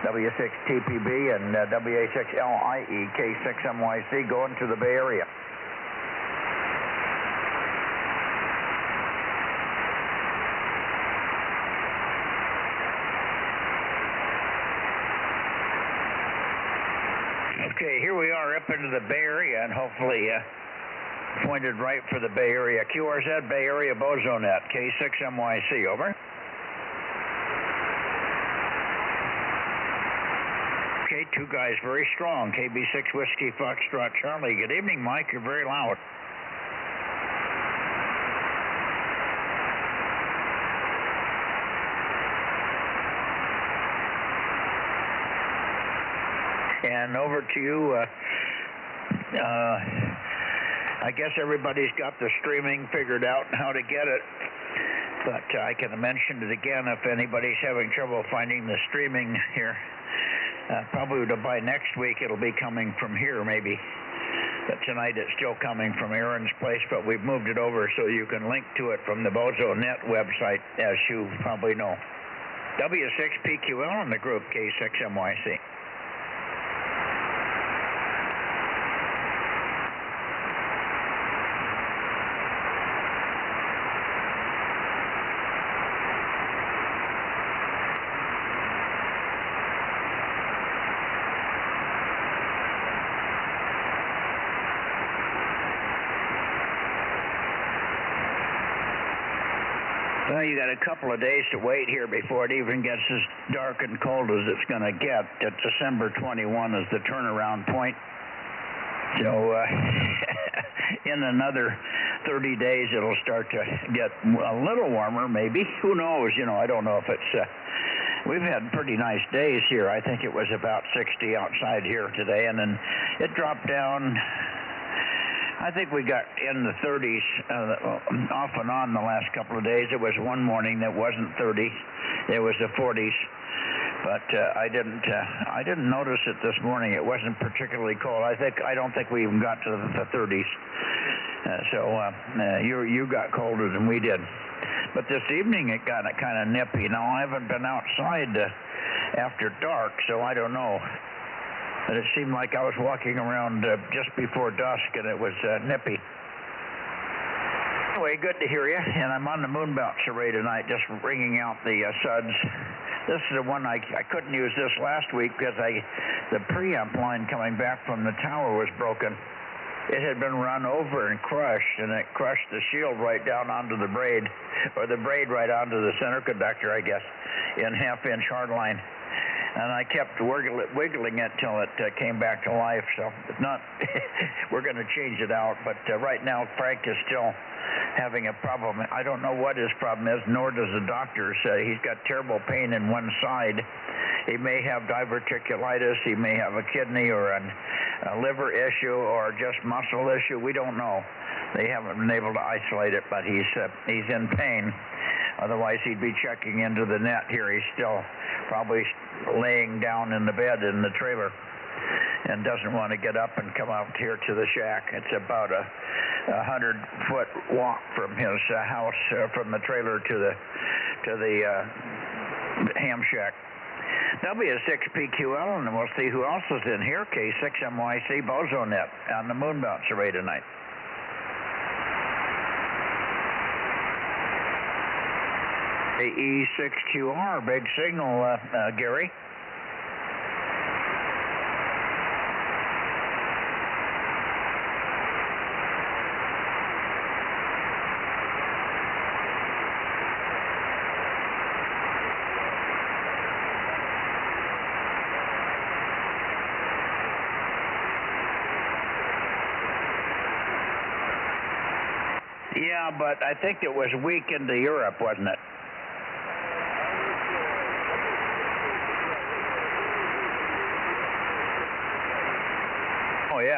W6TPB and WA6LIE, K6MYC going to the Bay Area. Okay, here we are up into the Bay Area, and hopefully pointed right for the Bay Area. QRZ Bay Area Bozo Net, K6MYC, over. Okay, 2 guys very strong. KB6 Whiskey Foxtrot Charlie. Good evening, Mike. You're very loud. And over to you. I guess everybody's got the streaming figured out and how to get it. But I can mention it again if anybody's having trouble finding the streaming here. Probably by next week it'll be coming from here maybe. But tonight it's still coming from Aaron's place, but we've moved it over so you can link to it from the Bozo Net website, as you probably know. W6PQL in the group, K6MYC. Well, you got a couple of days to wait here before it even gets as dark and cold as it's going to get. December 21 is the turnaround point. So in another 30 days, it'll start to get a little warmer, maybe. Who knows? You know, I don't know if it's... We've had pretty nice days here. I think it was about 60 outside here today, and then it dropped down... I think we got in the 30s off and on the last couple of days. It was one morning that wasn't 30. It was the 40s. But I didn't notice it this morning. It wasn't particularly cold. I don't think we even got to the 30s. You got colder than we did. But this evening it got kind of nippy. Now I haven't been outside after dark, so I don't know. But it seemed like I was walking around just before dusk, and it was nippy. Anyway, good to hear you. And I'm on the moon bounce array tonight, just ringing out the suds. This is the one I couldn't use this last week because the preamp line coming back from the tower was broken. It had been run over and crushed, and it crushed the shield right down onto the braid, or the braid right onto the center conductor, I guess, in half-inch hardline. And I kept wiggling it till it came back to life. So it's not, we're going to change it out. But right now, Frank is still having a problem. I don't know what his problem is, nor does the doctor say. He's got terrible pain in one side. He may have diverticulitis. He may have a kidney or a liver issue or just muscle issue. We don't know. They haven't been able to isolate it, but he's in pain. Otherwise, he'd be checking into the net here. He's still probably laying down in the bed in the trailer and doesn't want to get up and come out here to the shack. It's about a 100-foot walk from his house, from the trailer to the ham shack. W6PQL, and we'll see who else is in here. K6MYC Bozo Net on the moon bounce array tonight. E6QR, big signal, Gary. Yeah, but I think it was weak into Europe, wasn't it?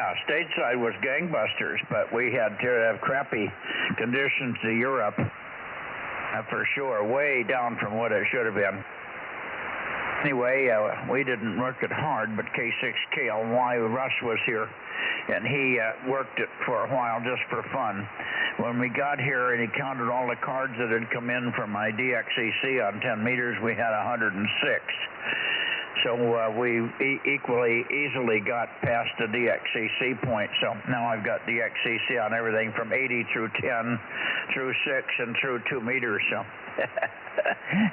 Yeah, stateside was gangbusters, but we had to have crappy conditions to Europe, for sure, way down from what it should have been. Anyway, we didn't work it hard, but K6KLY, Russ was here, and he worked it for a while just for fun. When we got here and he counted all the cards that had come in from my DXCC on 10 meters, we had 106. So we easily got past the DXCC point. So now I've got DXCC on everything from 80 through 10, through 6, and through 2 meters. So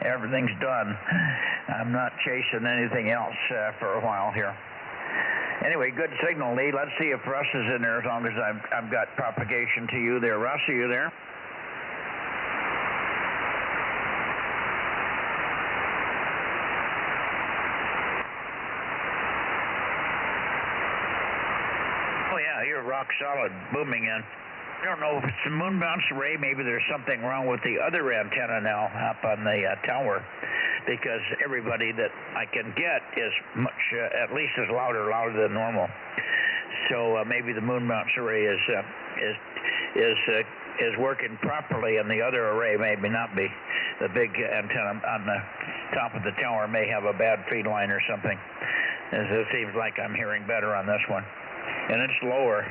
everything's done. I'm not chasing anything else for a while here. Anyway, good signal, Lee. Let's see if Russ is in there as long as I've got propagation to you there. Russ, are you there? Oh, yeah, you're rock solid, booming in. I don't know if it's the moon bounce array. Maybe there's something wrong with the other antenna now up on the tower, because everybody that I can get is much, at least as louder than normal. So maybe the moon bounce array is working properly, and the other array maybe not be. The big antenna on the top of the tower may have a bad feed line or something. As it seems like I'm hearing better on this one, and it's lower.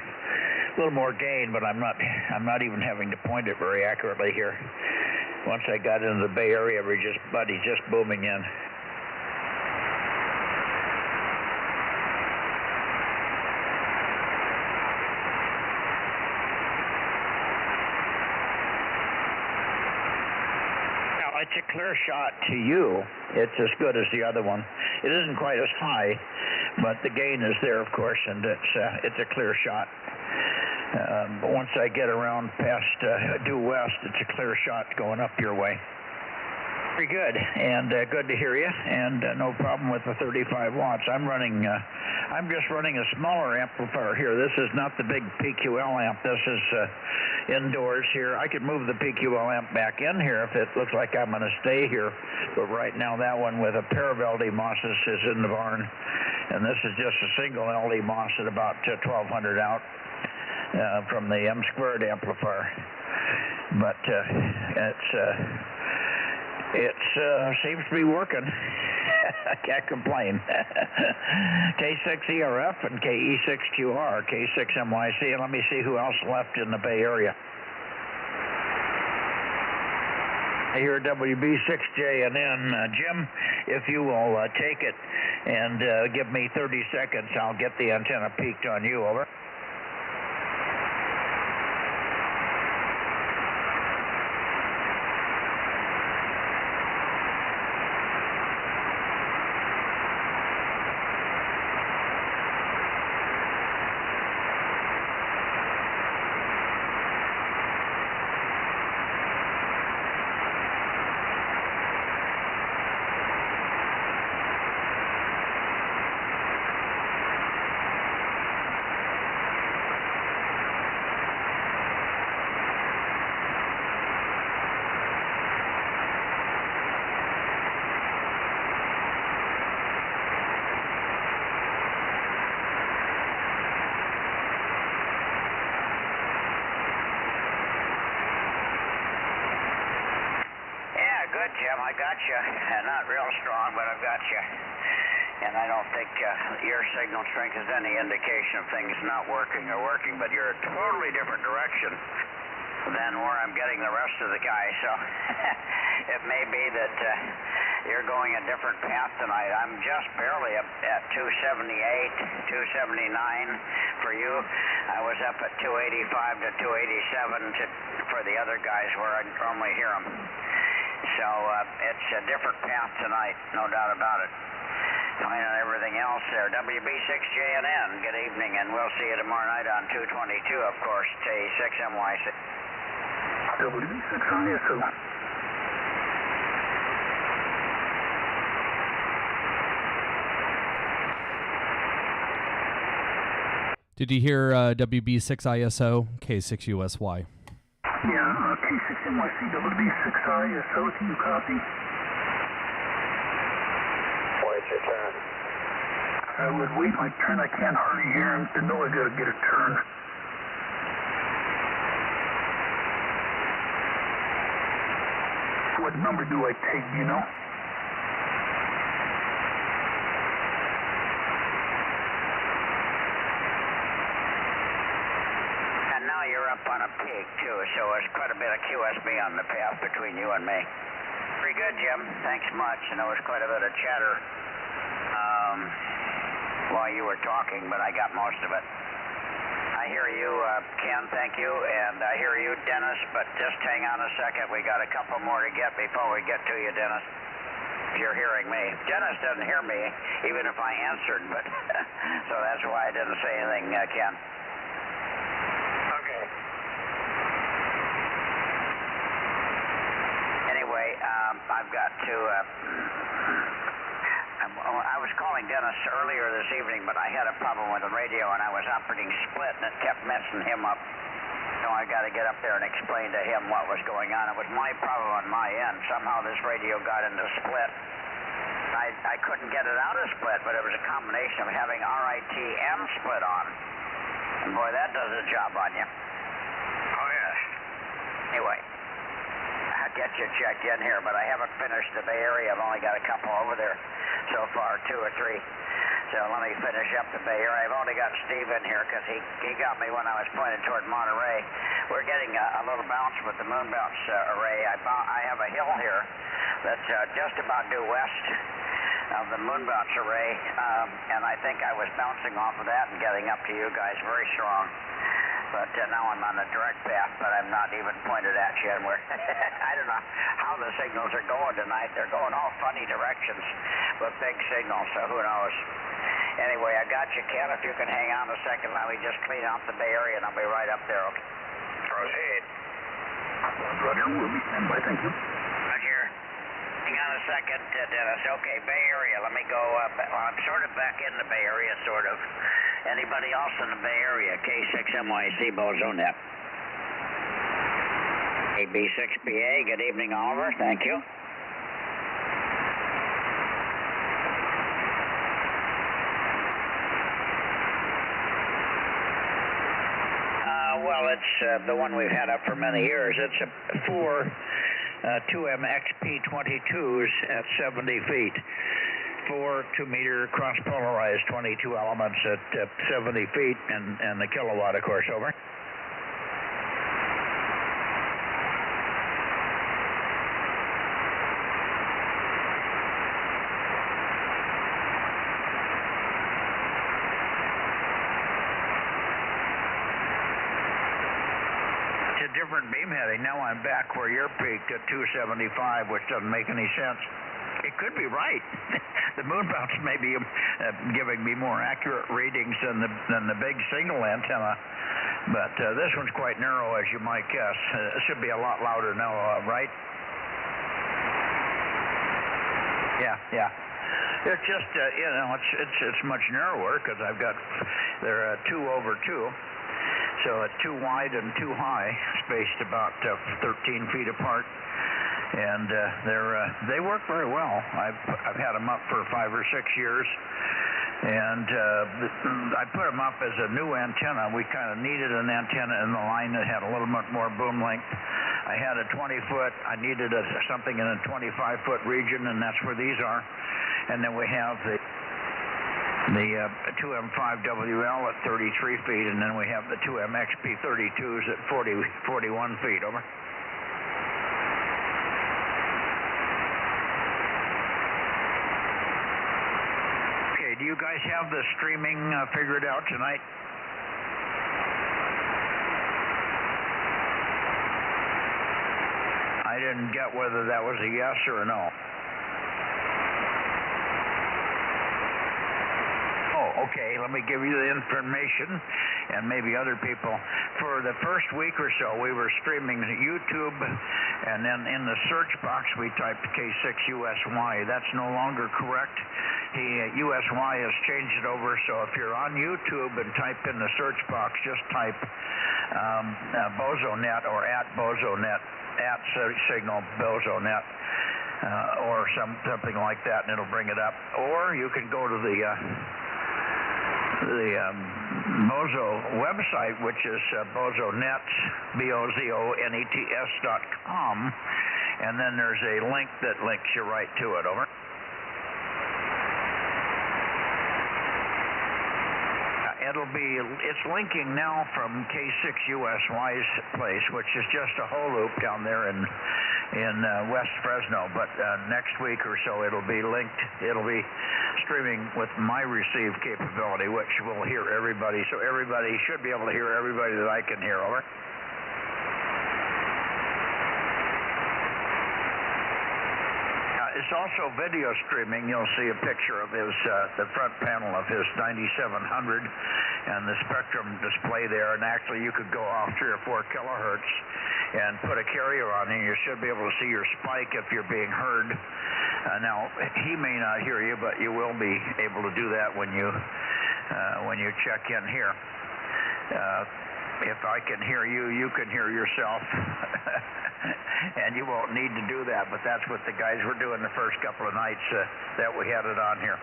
A little more gain, but I'm not even having to point it very accurately here. Once I got into the Bay Area, buddy's just booming in. Now, it's a clear shot to you. It's as good as the other one. It isn't quite as high, but the gain is there, of course, and it's a clear shot. But once I get around past due west, it's a clear shot going up your way. Very good, and good to hear you, and no problem with the 35 watts. I'm just running a smaller amplifier here. This is not the big PQL amp. This is indoors here. I could move the PQL amp back in here if it looks like I'm going to stay here, but right now that one with a pair of LD Mosses is in the barn, and this is just a single LD Moss at about 1200 out. From the M squared amplifier, but it seems to be working. I can't complain. K6ERF and KE6QR, K6MYC, and let me see who else left in the Bay Area. I hear WB6JNN. Jim, if you will take it and give me 30 seconds, I'll get the antenna peaked on you. Over. Good, Jim. I got you. Not real strong, but I've got you. And I don't think your signal strength is any indication of things not working or working, but you're a totally different direction than where I'm getting the rest of the guys. So it may be that you're going a different path tonight. I'm just barely up at 278, 279 for you. I was up at 285 to 287 for the other guys where I normally hear them. So it's a different path tonight, no doubt about it. Fine on everything else there. WB6JNN, good evening, and we'll see you tomorrow night on 222, of course, T6MYC. WB6ISO. Did you hear WB6ISO, K6USY? Yeah, K6NYC, WB6ISO, can you copy? Wait your turn. I would wait my turn. I can't hardly hear him. I know I gotta get a turn. What number do I take, you know? And now you're up on a peak, too, so there's quite a bit of QSB on the path between you and me. Pretty good, Jim. Thanks much. And there was quite a bit of chatter while you were talking, but I got most of it. I hear you, Ken, thank you, and I hear you, Dennis, but just hang on a second. We got a couple more to get before we get to you, Dennis. If you're hearing me. Dennis doesn't hear me, even if I answered, but so that's why I didn't say anything, Ken. Okay. Anyway, I've got to... I was calling Dennis earlier this evening, but I had a problem with the radio, and I was operating split, and it kept messing him up. So I got to get up there and explain to him what was going on. It was my problem on my end. Somehow this radio got into split. I couldn't get it out of split, but it was a combination of having RIT and split on. And boy, that does a job on you. Oh, yeah. Anyway, I'll get you checked in here, but I haven't finished the Bay Area. I've only got a couple over there so far, 2 or 3. So let me finish up the Bay Area. I've only got Steve in here because he got me when I was pointed toward Monterey. We're getting a little bounce with the moon bounce array. I have a hill here that's just about due west of the moon bounce array, and I think I was bouncing off of that and getting up to you guys very strong. But now I'm on the direct path, but I'm not even pointed at you. And I don't know how the signals are going tonight. They're going all funny directions with big signals, so who knows. Anyway, I got you, Ken. If you can hang on a second, let me just clean out the Bay Area, and I'll be right up there, okay? Proceed. Roger, we'll be standby, thank you. Roger. Hang on a second, Dennis. Okay, Bay Area. Let me go up. Well, I'm sort of back in the Bay Area, sort of. Anybody else in the Bay Area? K6MYC, Bozo Net. AB6PA, good evening, Oliver. Thank you. Well, it's the one we've had up for many years. It's a 4 2MXP22s at 70 feet. 4 2-meter cross-polarized 22 elements at 70 feet and the kilowatt, of course, over. It's a different beam heading. Now I'm back where you're peaked at 275, which doesn't make any sense. It could be right. The moon bounce may be giving me more accurate readings than the big signal antenna, but this one's quite narrow, as you might guess. It should be a lot louder now, right? Yeah. It's just it's much narrower because I've got they're 2 over 2, so it's too wide and too high, spaced about 13 feet apart. And they work very well. I've had them up for 5 or 6 years, and I put them up as a new antenna. We kind of needed an antenna in the line that had a little bit more boom length. I had a 20-foot. I needed something in a 25-foot region, and that's where these are. And then we have the 2M5WL at 33 feet, and then we have the 2MXP32s at 41 feet. Over. Do you guys have the streaming figured out tonight? I didn't get whether that was a yes or a no. Oh, okay. Let me give you the information, and maybe other people. For the first week or so, we were streaming YouTube, and then in the search box, we typed K6USY. That's no longer correct. USY has changed it over, so if you're on YouTube and type in the search box, just type Bozo Net or at Bozo Net, at signal Bozo Net, or something like that, and it'll bring it up. Or you can go to the Bozo website, which is Bozo Net, BOZONETS.com, and then there's a link that links you right to it. Over. It's linking now from K6USY's place, which is just a whole loop down there in West Fresno. But next week or so, it'll be linked. It'll be streaming with my receive capability, which will hear everybody. So everybody should be able to hear everybody that I can hear. Over. It's also video streaming. You'll see a picture of his the front panel of his 9700 and the spectrum display there. And actually, you could go off 3 or 4 kilohertz and put a carrier on, and you should be able to see your spike if you're being heard. Now, he may not hear you, but you will be able to do that when you check in here. If I can hear you, you can hear yourself. And you won't need to do that, but that's what the guys were doing the first couple of nights that we had it on here.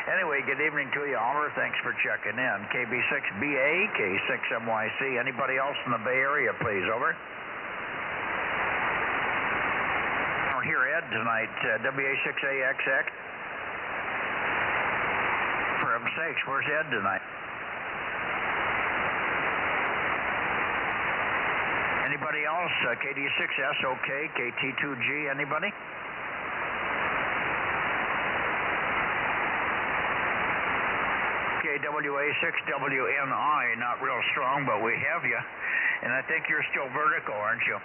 Anyway, good evening to you, Oliver. Thanks for checking in. KB6BA, K6MYC. Anybody else in the Bay Area, please? Over. I'll hear Ed tonight, WA6AXX. For heaven's sakes, where's Ed tonight? Anybody else? KD6S, okay. KT2G, anybody? KWA6WNI, not real strong, but we have you. And I think you're still vertical, aren't you?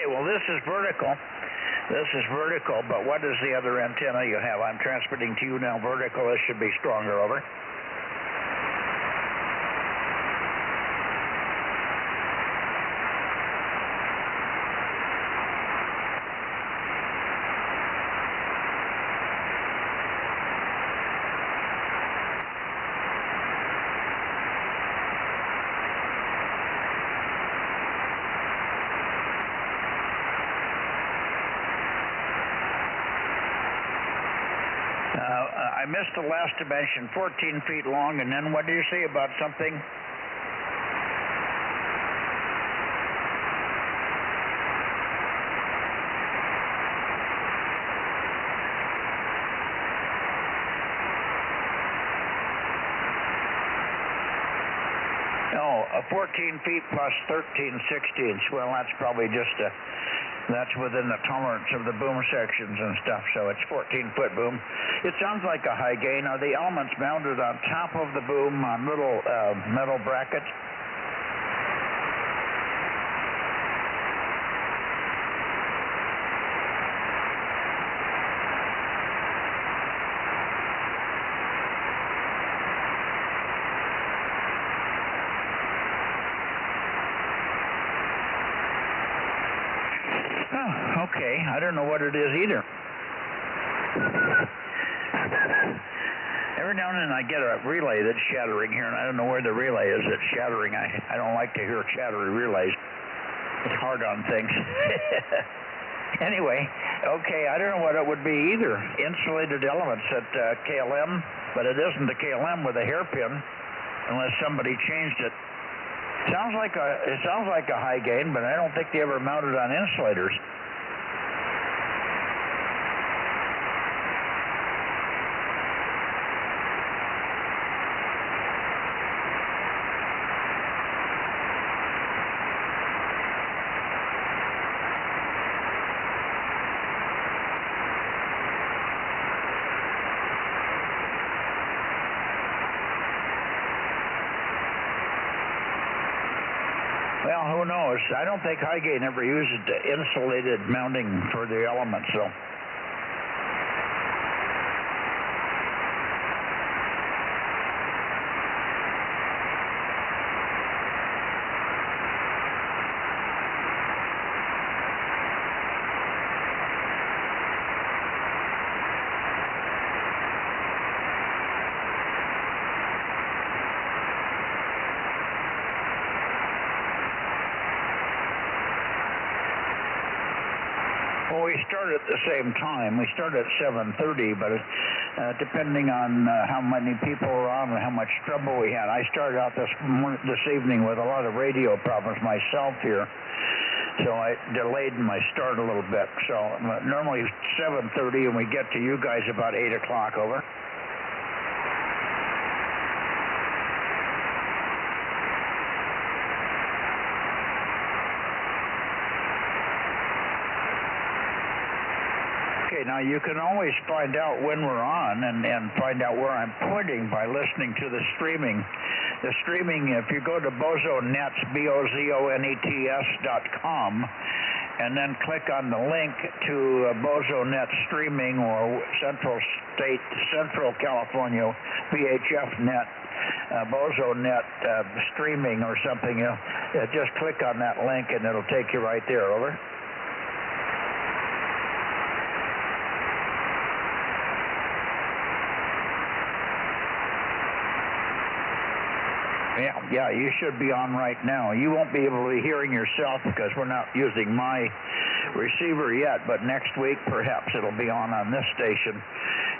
Well, this is vertical. This is vertical, but what is the other antenna you have? I'm transmitting to you now vertical. This should be stronger. Over. I missed the last dimension, 14 feet long, and then what did you say about something? Oh, 14 feet plus 13/16. Well, that's probably just that's within the tolerance of the boom sections and stuff, so it's 14-foot boom. It sounds like a high gain. Are the elements mounted on top of the boom on little metal brackets? Okay, I don't know what it is either. Every now and then I get a relay that's shattering here, and I don't know where the relay is that's shattering. I don't like to hear chattery relays. It's hard on things. Anyway, okay, I don't know what it would be either. Insulated elements at KLM, but it isn't the KLM with a hairpin, unless somebody changed it. It sounds like a high gain, but I don't think they ever mounted on insulators. Well, who knows? I don't think high gain ever used insulated mounting for the elements, so. Well, we start at the same time. We start at 7:30, but depending on how many people are on and how much trouble we had. I started out this evening with a lot of radio problems myself here, so I delayed my start a little bit. So normally 7:30, and we get to you guys about 8 o'clock. Over. Now, you can always find out when we're on and find out where I'm pointing by listening to the streaming. The streaming, if you go to Bozo Net, BOZONETS.com, and then click on the link to Bozo Net streaming or Central California VHF Net, Bozo Net streaming or something, just click on that link and it'll take you right there. Over. Yeah, you should be on right now. You won't be able to be hearing yourself because we're not using my receiver yet, but next week perhaps it'll be on this station,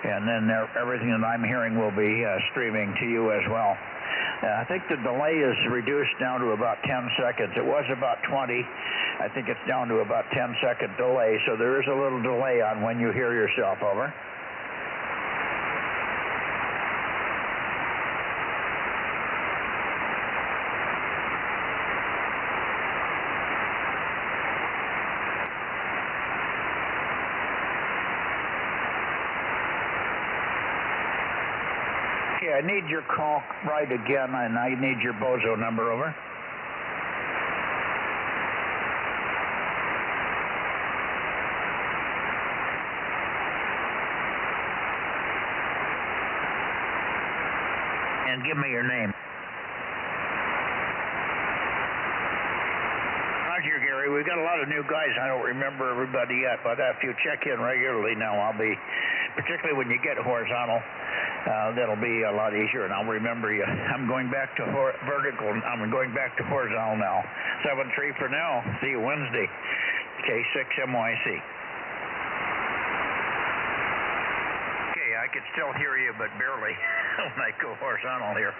and then everything that I'm hearing will be streaming to you as well. I think the delay is reduced down to about 10 seconds. It was about 20. I think it's down to about 10-second delay, so there is a little delay on when you hear yourself. Over. I need your call right again, and I need your Bozo number. Over. And give me your name. Roger, Gary. We've got a lot of new guys. I don't remember everybody yet, but if you check in regularly now, I'll be, particularly when you get horizontal, that'll be a lot easier, and I'll remember you. I'm going back to vertical. I'm going back to horizontal now. 7-3 for now. See you Wednesday. K6MYC. Okay, I could still hear you, but barely when I go horizontal here.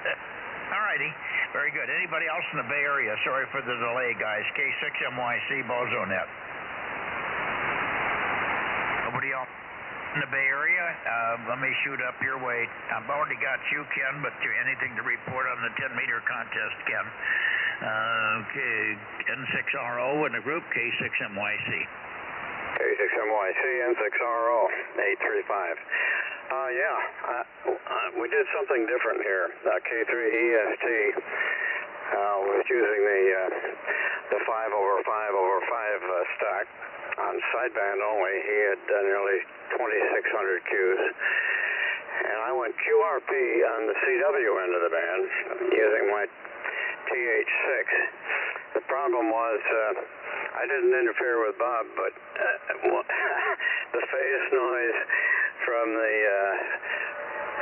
All righty. Very good. Anybody else in the Bay Area? Sorry for the delay, guys. K6MYC, Bozo Net. Nobody else in the Bay Area? Let me shoot up your way. I've already got you, Ken, but anything to report on the 10-meter contest, Ken? Okay, N6RO in the group, K6MYC. K6MYC, N6RO, 835. We did something different here. K3EST was using the 5/5/5 stack on sideband only. He had nearly 2,600 Qs. And I went QRP on the CW end of the band using my TH6. The problem was I didn't interfere with Bob, but the phase noise from the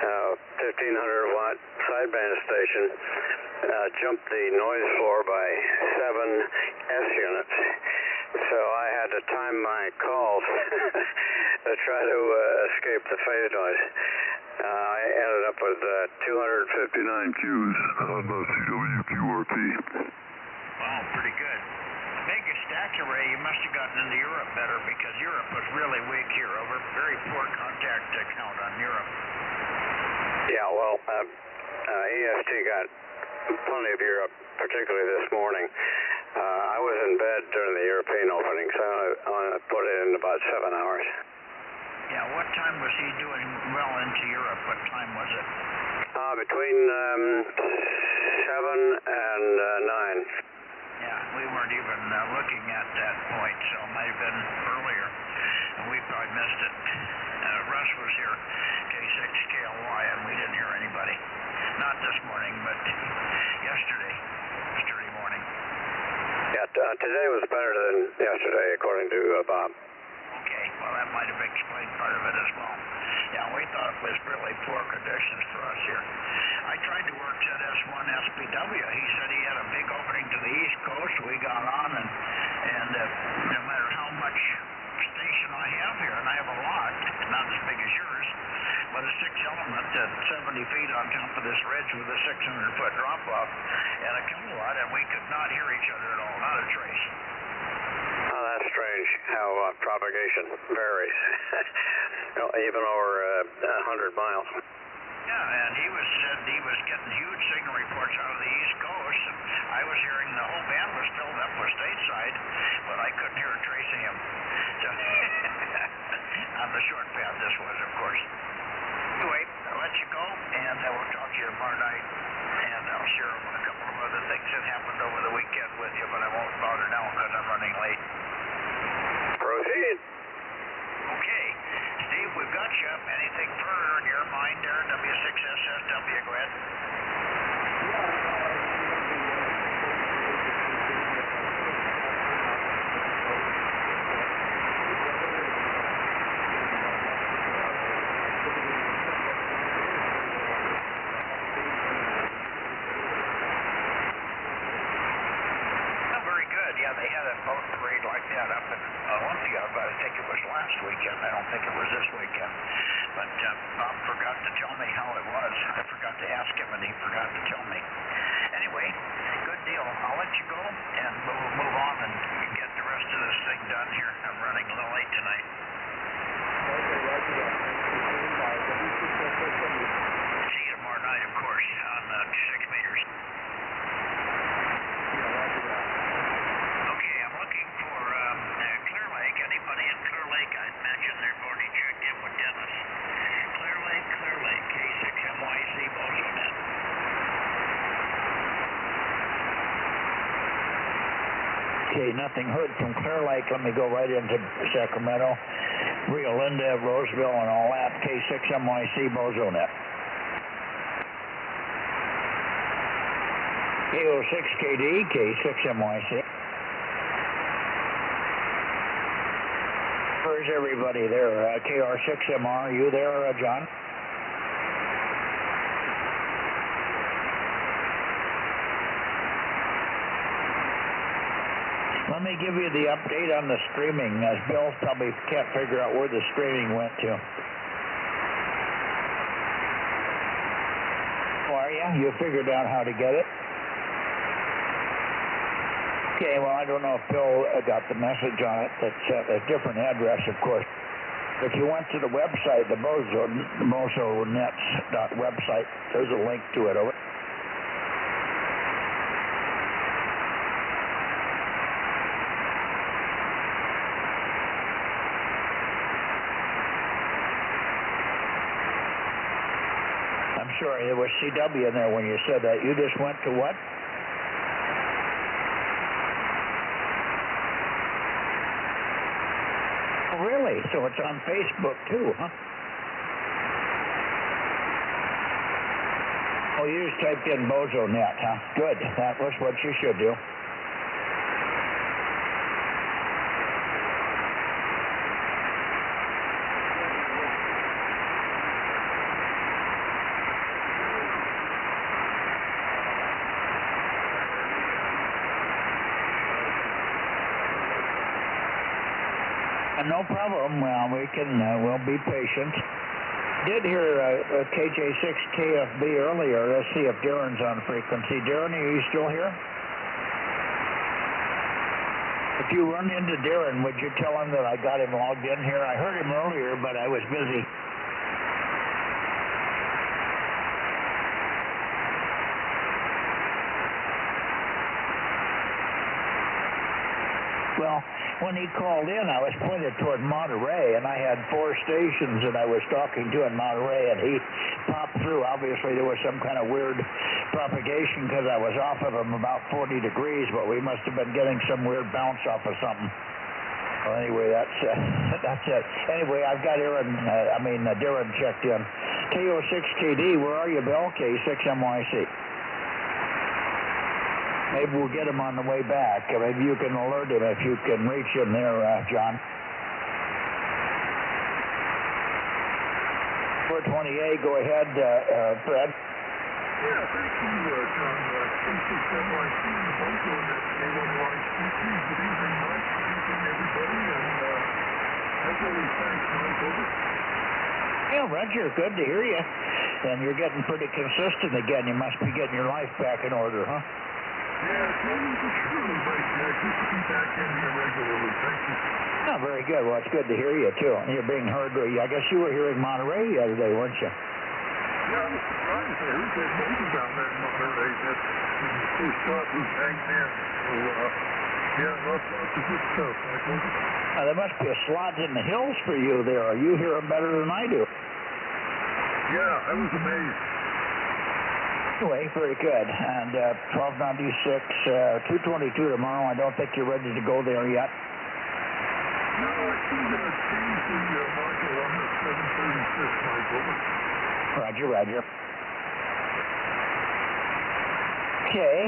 1,500-watt sideband station jumped the noise floor by 7 S units. So I had to time my calls to try to escape the phase noise. I ended up with 259 Qs on the CWQRP. Wow, pretty good. The Vegas stack array, you must have gotten into Europe better because Europe was really weak here. Over very poor contact count on Europe. Yeah, well, EST got plenty of Europe, particularly this morning. I was in bed during the European opening, so I put it in about 7 hours. Yeah, what time was he doing well into Europe? What time was it? Between 7 and 9. Yeah, we weren't even looking at that point, so it might have been earlier, and we probably missed it. Russ was here, K6KLY, and we didn't hear anybody. Not this morning, but yesterday morning. Yeah, today was better than yesterday, according to Bob. Okay, well, that might have explained part of it as well. Yeah, we thought it was really poor conditions for us here. I tried to work ZS1 SPW. He said he had a big opening to the East Coast. We got on, and no matter how much station with a 6 element at 70 feet on top of this ridge with a 600-foot drop-off and a kilowatt, and we could not hear each other at all, not a trace. Oh, that's strange how propagation varies, even over 100 miles. Yeah, and he was getting huge signal reports out of the East Coast, and I was hearing the whole band was filled up with stateside, but I couldn't hear a trace of him. So on the short path, this was, of course. Anyway, I'll let you go, and I will talk to you tomorrow night, and I'll share a couple of other things that happened over the weekend with you, but I won't bother now because I'm running late. Proceed. Okay. Steve, we've got you. Anything further in your mind there, W6SSW? Go ahead. Yeah, they had a boat parade like that up in Olympia, but I think it was last weekend. I don't think it was this weekend. But Bob forgot to tell me how it was. I forgot to ask him, and he forgot to tell me. Anyway, good deal. I'll let you go, and we'll move on and get the rest of this thing done here. I'm running a little late tonight. See you tomorrow night, of course, on 6 meters. Anybody in Clear Lake, I imagine they've already checked in with Dennis. Clear Lake, K6MYC, Bozo Net. Okay, nothing heard from Clear Lake. Let me go right into Sacramento, Rio Linda, Roseville, and all that. K6MYC, Bozo Net. K06KD, K6MYC. Where's everybody there? KR6MR, are you there, John? Let me give you the update on the streaming, as Bill probably can't figure out where the streaming went to. Oh, are you? You figured out how to get it? Okay, well, I don't know if Bill got the message on it. It's a different address, of course. If you went to the website, the Bozo Net website, there's a link to it over. I'm sorry, there was CW in there when you said that. You just went to what? Really? So it's on Facebook too, huh? Oh, you just typed in Bozo Net, huh? Good. That was what you should do. No problem. Well, we'll be patient. Did hear KJ6KFB earlier. Let's see if Darren's on frequency. Darren, are you still here? If you run into Darren, would you tell him that I got him logged in here? I heard him earlier, but I was busy. Well, when he called in, I was pointed toward Monterey, and I had 4 stations that I was talking to in Monterey, and he popped through. Obviously, there was some kind of weird propagation because I was off of him about 40 degrees, but we must have been getting some weird bounce off of something. Well, anyway, that's it. Anyway, I've got Darren checked in. K06KD, where are you, Bill? K6MYC. Maybe we'll get him on the way back. Maybe you can alert him if you can reach him there, John. 420A, go ahead, Fred. Yeah, thank you, John. K6MYC, the Bozo Net, K1YCC. Good evening, Mike. Good evening, everybody. And as always, thanks, Mike. Over. Yeah, Roger, good to hear you. And you're getting pretty consistent again. You must be getting your life back in order, huh? Yeah, slowly but surely, Mike. Good to be back in here regularly. Thank you. Oh, very good. Well, it's good to hear you, too. You're being heard. I guess you were here in Monterey the other day, weren't you? Yeah, I was surprised. I heard that Bozo down there in Monterey. That's the first shot was hanged in. So, yeah, lots of good stuff, Michael. There must be a slot in the hills for you there. Are you hearing better than I do? Yeah, I was amazed. Anyway, very good. And 1296, 222 tomorrow. I don't think you're ready to go there yet. No, I think that I changed the module on the 736, Michael. Roger, Roger. Okay,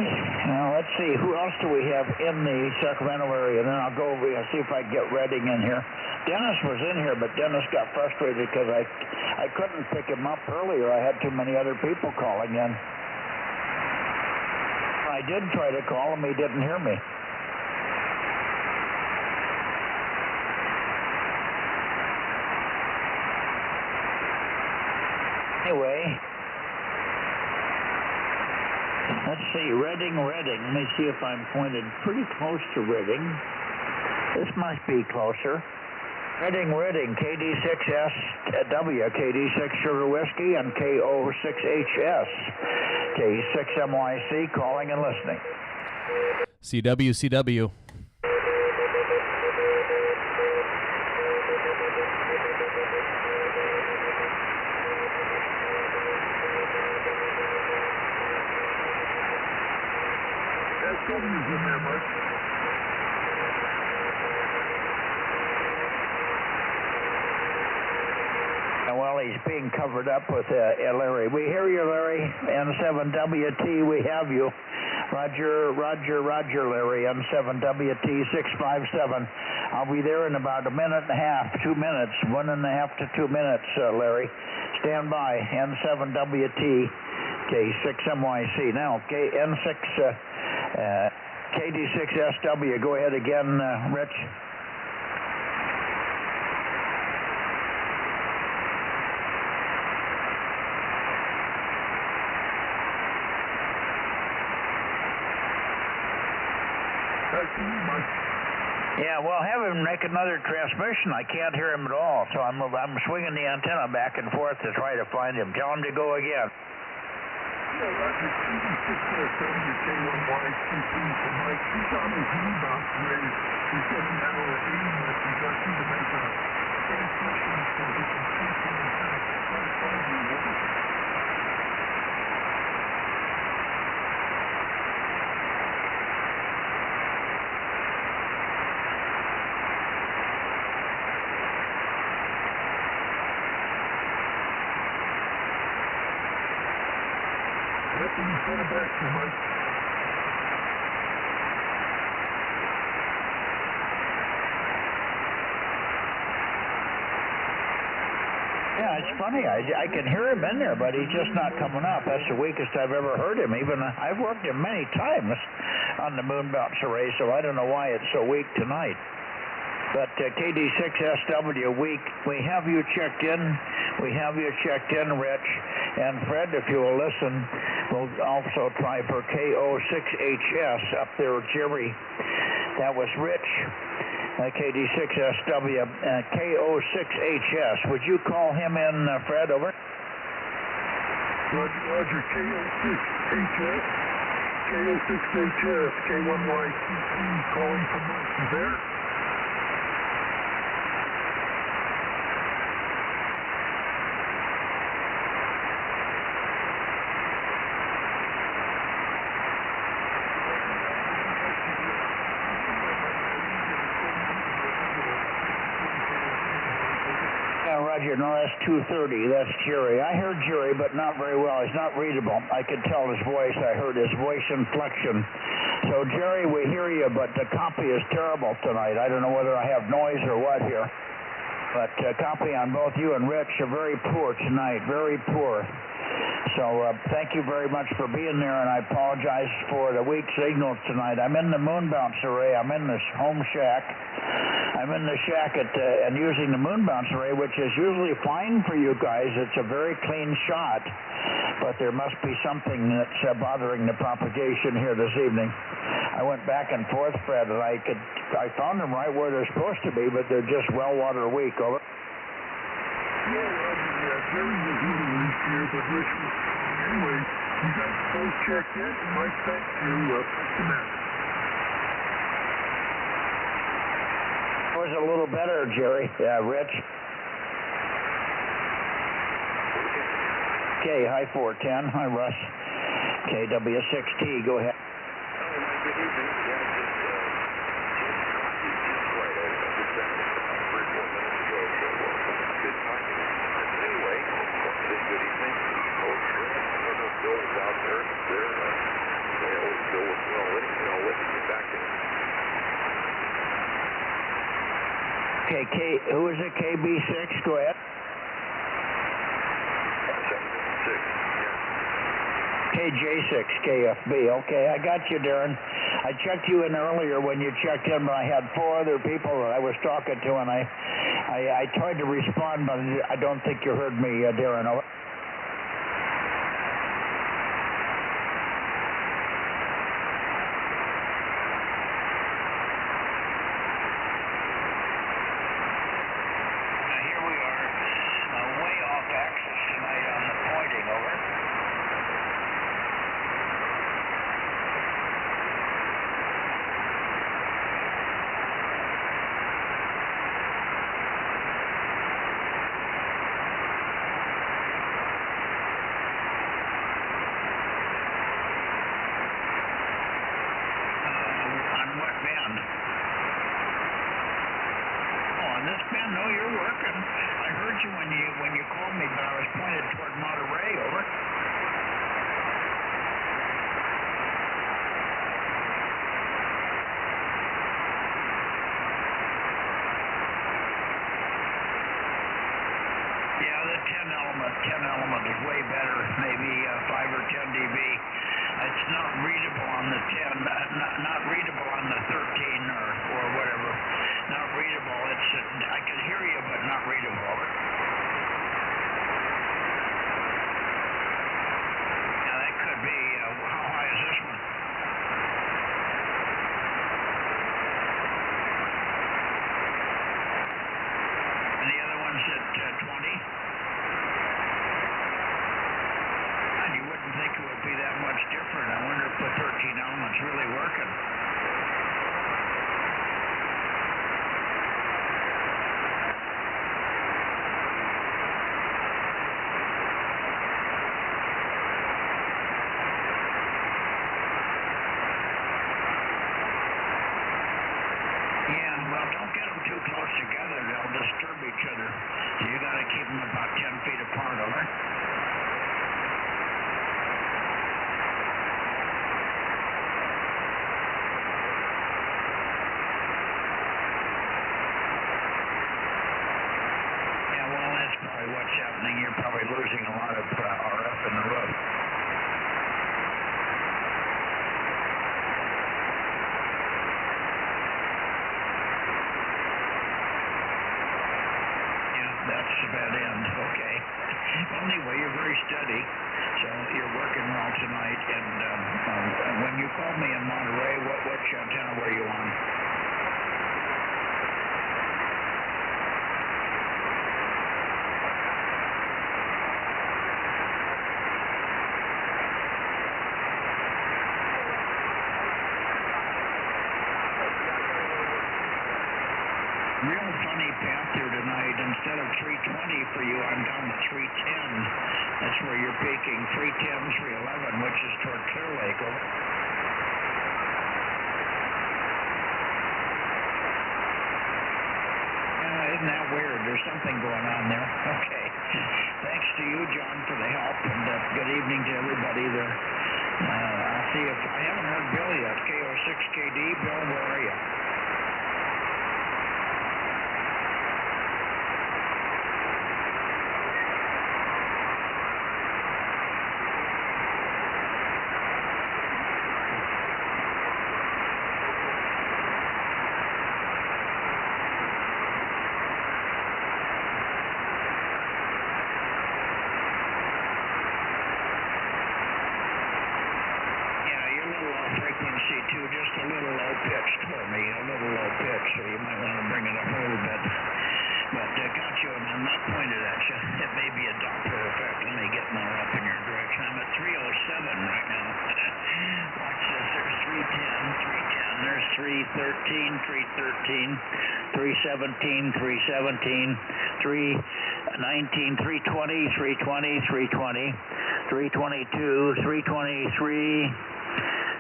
now let's see, who else do we have in the Sacramento area? Then I'll go over and see if I can get Redding in here. Dennis was in here, but Dennis got frustrated because I couldn't pick him up earlier. I had too many other people calling in. I did try to call him, he didn't hear me. Anyway, let's see, Redding. Let me see if I'm pointed pretty close to Redding. This must be closer. Redding, KD6SW, KD6 Sugar Whiskey, and KO6HS. K6MYC, calling and listening. CW. SW's in there, Mike. Well, he's being covered up with Larry. We hear you, Larry. N7WT, we have you. Roger, Larry. N7WT 657. I'll be there in about a minute and a half, 2 minutes, 1.5 to 2 minutes, Larry. Stand by. N7WT, K6MYC. Now, N6, KD6SW. Go ahead again, Rich. Yeah, well, have him make another transmission. I can't hear him at all, so I'm swinging the antenna back and forth to try to find him. Tell him to go again. Yeah, Roger, KD6SWK1YCP for Mike. He's on his knee bounce raised. He's getting out of the beam that he's asking to make a transmission so he can see from the antenna. Try to find you, over. Send it back to Mike. Yeah, it's funny. I can hear him in there, but he's just not coming up. That's the weakest I've ever heard him. Even I've worked him many times on the moon bounce array, so I don't know why it's so weak tonight. But KD6SW, we have you checked in. We have you checked in, Rich. And Fred, if you will listen, we'll also try for KO6HS up there, Jerry. That was Rich, KD6SW, KO6HS. Would you call him in, Fred, over? Roger, KO6HS, KO6HS, K1YCP calling from Mike. You there? Roger, no, that's 230. That's Jerry. I heard Jerry, but not very well. He's not readable. I could tell his voice. I heard his voice inflection. So, Jerry, we hear you, but the copy is terrible tonight. I don't know whether I have noise or what here. But copy on both you and Rich are very poor tonight. Very poor. So thank you very much for being there, and I apologize for the weak signals tonight. I'm in the moon bounce array. I'm in this home shack. I'm in the shack and using the moon bounce array, which is usually fine for you guys. It's a very clean shot, but there must be something that's bothering the propagation here this evening. I went back and forth, Fred, and I found them right where they're supposed to be, but they're just well water weak. Over. Yeah, Jerry was really weak here, but Rich was... Anyway, you guys both checked in, and right back to the net. That was a little better, Jerry. Yeah, Rich. Okay, hi 410. Hi, Russ. KW6T, go ahead. Good evening. Yeah, just right. I just 3 or 4 minutes ago, so good timing. Anyway, good evening. I don't know if Bill was out there. Bill was I'll let you get back in. Okay, who is it? KB6, go ahead. 6, yeah. KJ6, KFB. Okay, I got you, Darren. I checked you in earlier when you checked in, but I had 4 other people that I was talking to, and I tried to respond, but I don't think you heard me, Darren. Over. I'm not pointed at you. It may be a Doppler effect. Let me get more up in your direction. I'm at 307 right now. Watch this. There's 310, 310. There's 313, 313, 317, 317, 319, 320, 320, 320, 322, 323,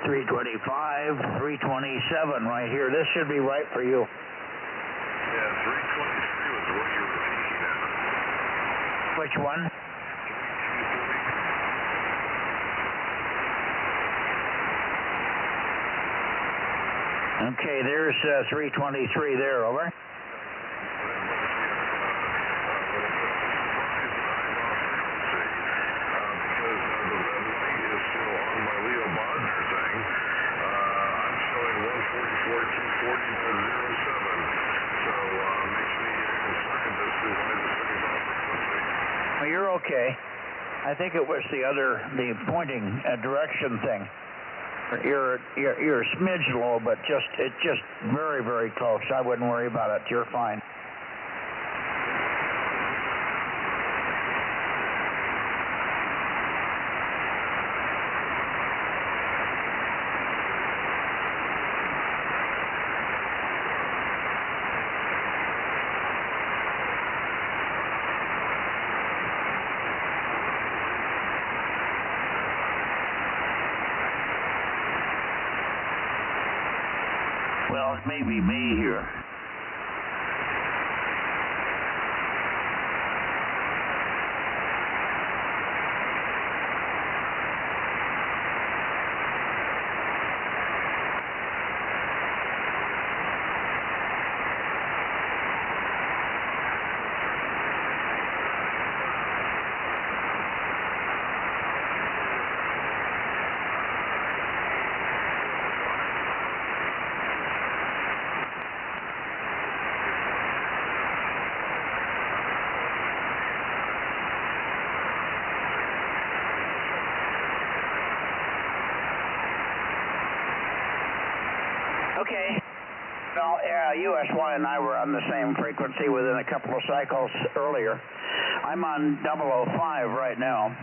325, 327 right here. This should be right for you. Yeah, 323 was what you were peaking at. Which one? 330. Okay, there's 323 there, over. Well, you're okay. I think it was the pointing direction thing. You're a smidge low, but it's just very, very close. I wouldn't worry about it. You're fine. Well, it may be me here. Okay. Well, US1 and I were on the same frequency within a couple of cycles earlier. I'm on 005 right now.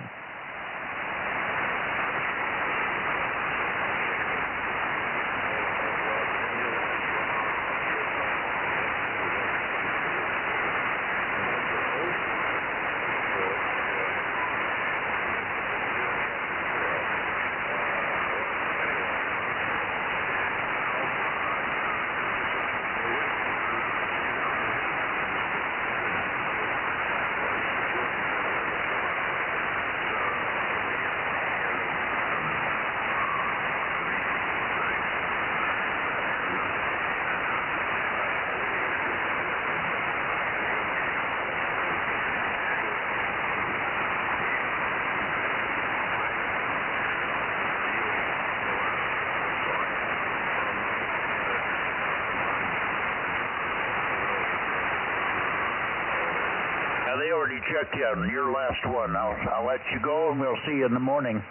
They already checked you on your last one. I'll let you go, and we'll see you in the morning.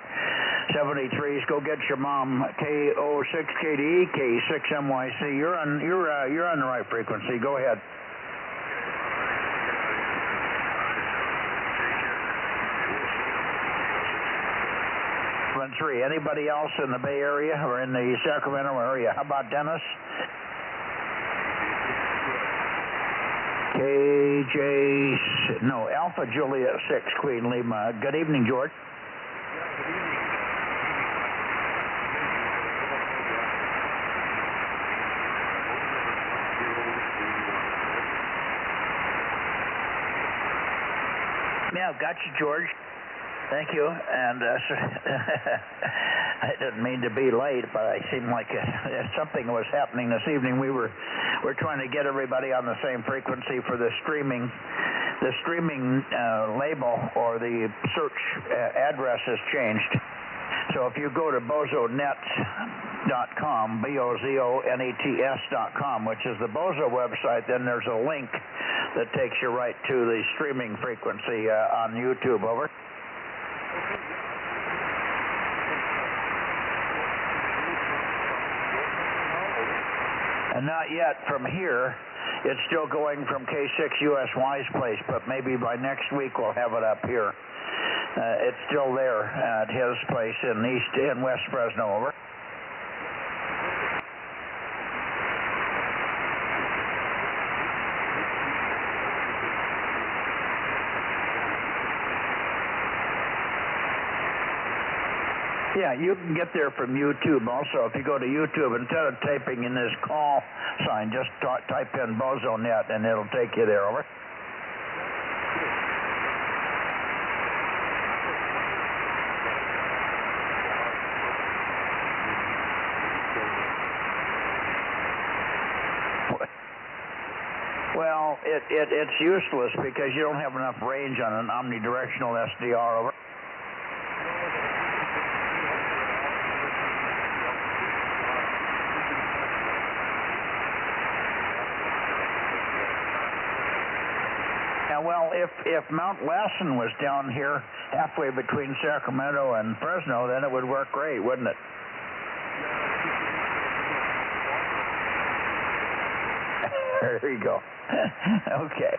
73s, go get your mom. K06KDE, K6MYC. You're on the right frequency. Go ahead. 3. Anybody else in the Bay Area or in the Sacramento area? How about Dennis? Alpha Juliet 6, Queen Lima. Good evening, George. Yeah, I've got you, George. Thank you. And I didn't mean to be late, but I seemed like something was happening this evening. We're trying to get everybody on the same frequency for the streaming. The streaming label or the search address has changed. So if you go to bozonet.com, BOZONETS.com, which is the Bozo website, then there's a link that takes you right to the streaming frequency on YouTube. Over. And not yet from here. it's still going from K6USY's place, but maybe by next week we'll have it up here. It's still there at his place in West Fresno. Over. Yeah, you can get there from YouTube also. If you go to YouTube, instead of typing in this call sign, just type in Bozo Net and it'll take you there. Over. Well, it's useless because you don't have enough range on an omnidirectional SDR. Over. Well, if Mount Lassen was down here halfway between Sacramento and Fresno, then it would work great, wouldn't it? There you go. Okay.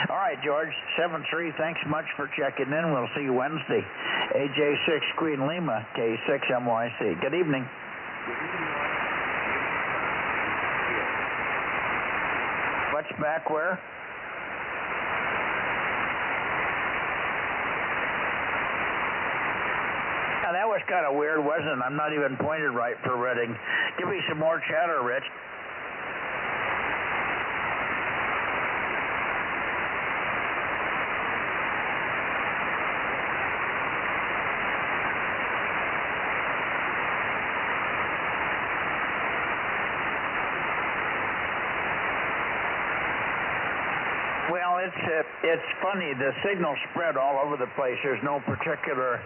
All right, George. 7-3, thanks much for checking in. We'll see you Wednesday. AJ6 Queen Lima, K6MYC. Good evening. What's back where? Now, that was kind of weird, wasn't it? I'm not even pointed right for Reading. Give me some more chatter, Rich. Well, it's funny. The signal spread all over the place. There's no particular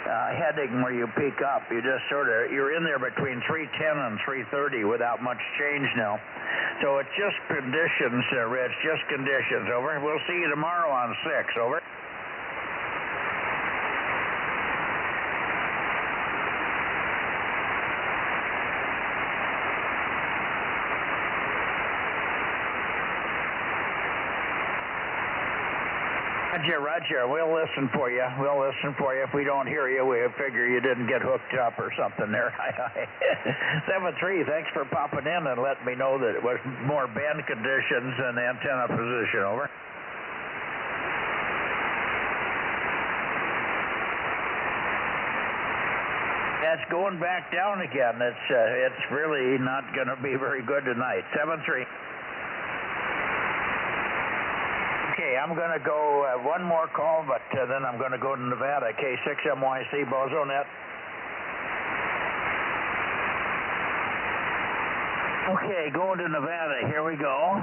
heading where you peak up. You just you're in there between 310 and 330 without much change now. So it's just conditions, Rich, just conditions. Over. We'll see you tomorrow on 6. Over. Roger. We'll listen for you. If we don't hear you, we figure you didn't get hooked up or something there. 7-3, thanks for popping in and letting me know that it was more band conditions than antenna position. Over. That's going back down again. It's really not going to be very good tonight. 7-3. Okay, I'm going to go one more call, but then I'm going to go to Nevada. K6MYC, Bozo Net. Okay, going to Nevada. Here we go.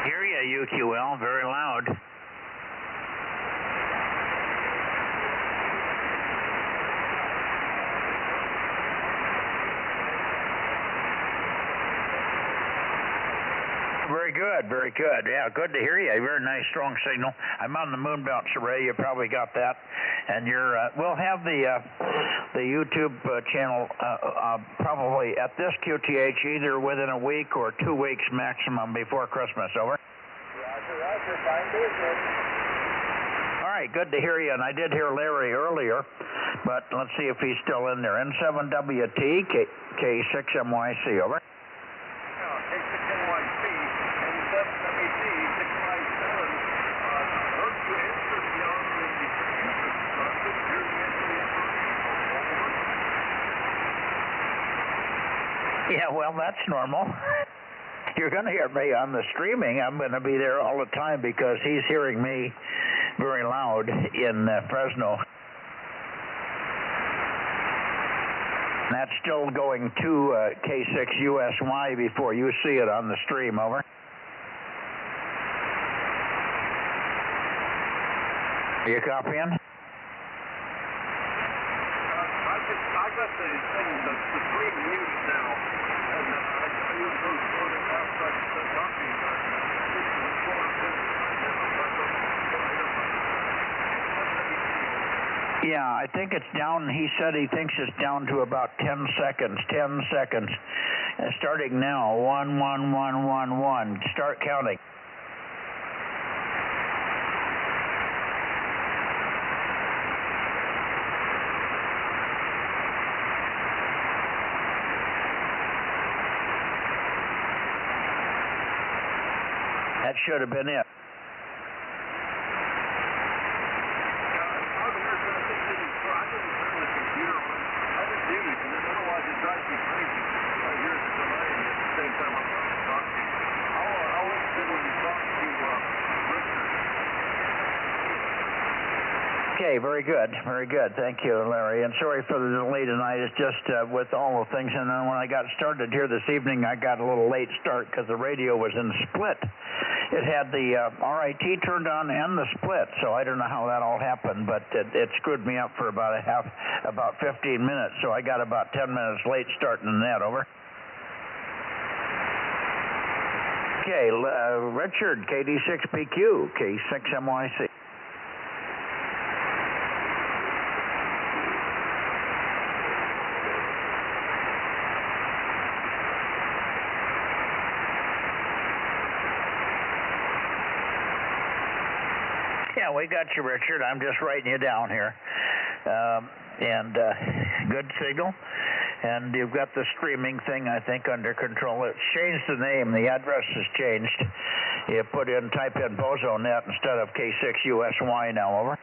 Hear ya, UQL, very loud. Very good. Yeah, good to hear you. Very nice, strong signal. I'm on the moon bounce array. You probably got that. And we'll have the YouTube channel probably at this QTH either within a week or 2 weeks maximum before Christmas. Over. Roger. Fine business. All right, good to hear you. And I did hear Larry earlier, but let's see if he's still in there. N7WT, K6MYC. Over. Yeah, well, that's normal. You're going to hear me on the streaming. I'm going to be there all the time because he's hearing me very loud in Fresno. That's still going to K6USY before you see it on the stream. Over. Are you copying? I got the thing, the screen muted now, and I use those sort of outside the docking. Yeah, I think it's down. He said he thinks it's down to about 10 seconds. 10 seconds. Starting now. 1, 1, 1, 1, 1. Start counting. That should have been it. Okay, very good, very good. Thank you, Larry. And sorry for the delay tonight. It's just with all the things. And then when I got started here this evening, I got a little late start because the radio was in split. It had the RIT turned on and the split, so I don't know how that all happened, but it screwed me up for about 15 minutes. So I got about 10 minutes late starting the net. Over. Okay, Richard, KD6PQ, K6MYC. Yeah, we got you, Richard. I'm just writing you down here. Good signal. And you've got the streaming thing, I think, under control. It's changed the name. The address has changed. You type in Bozo Net instead of K6USY now. Over.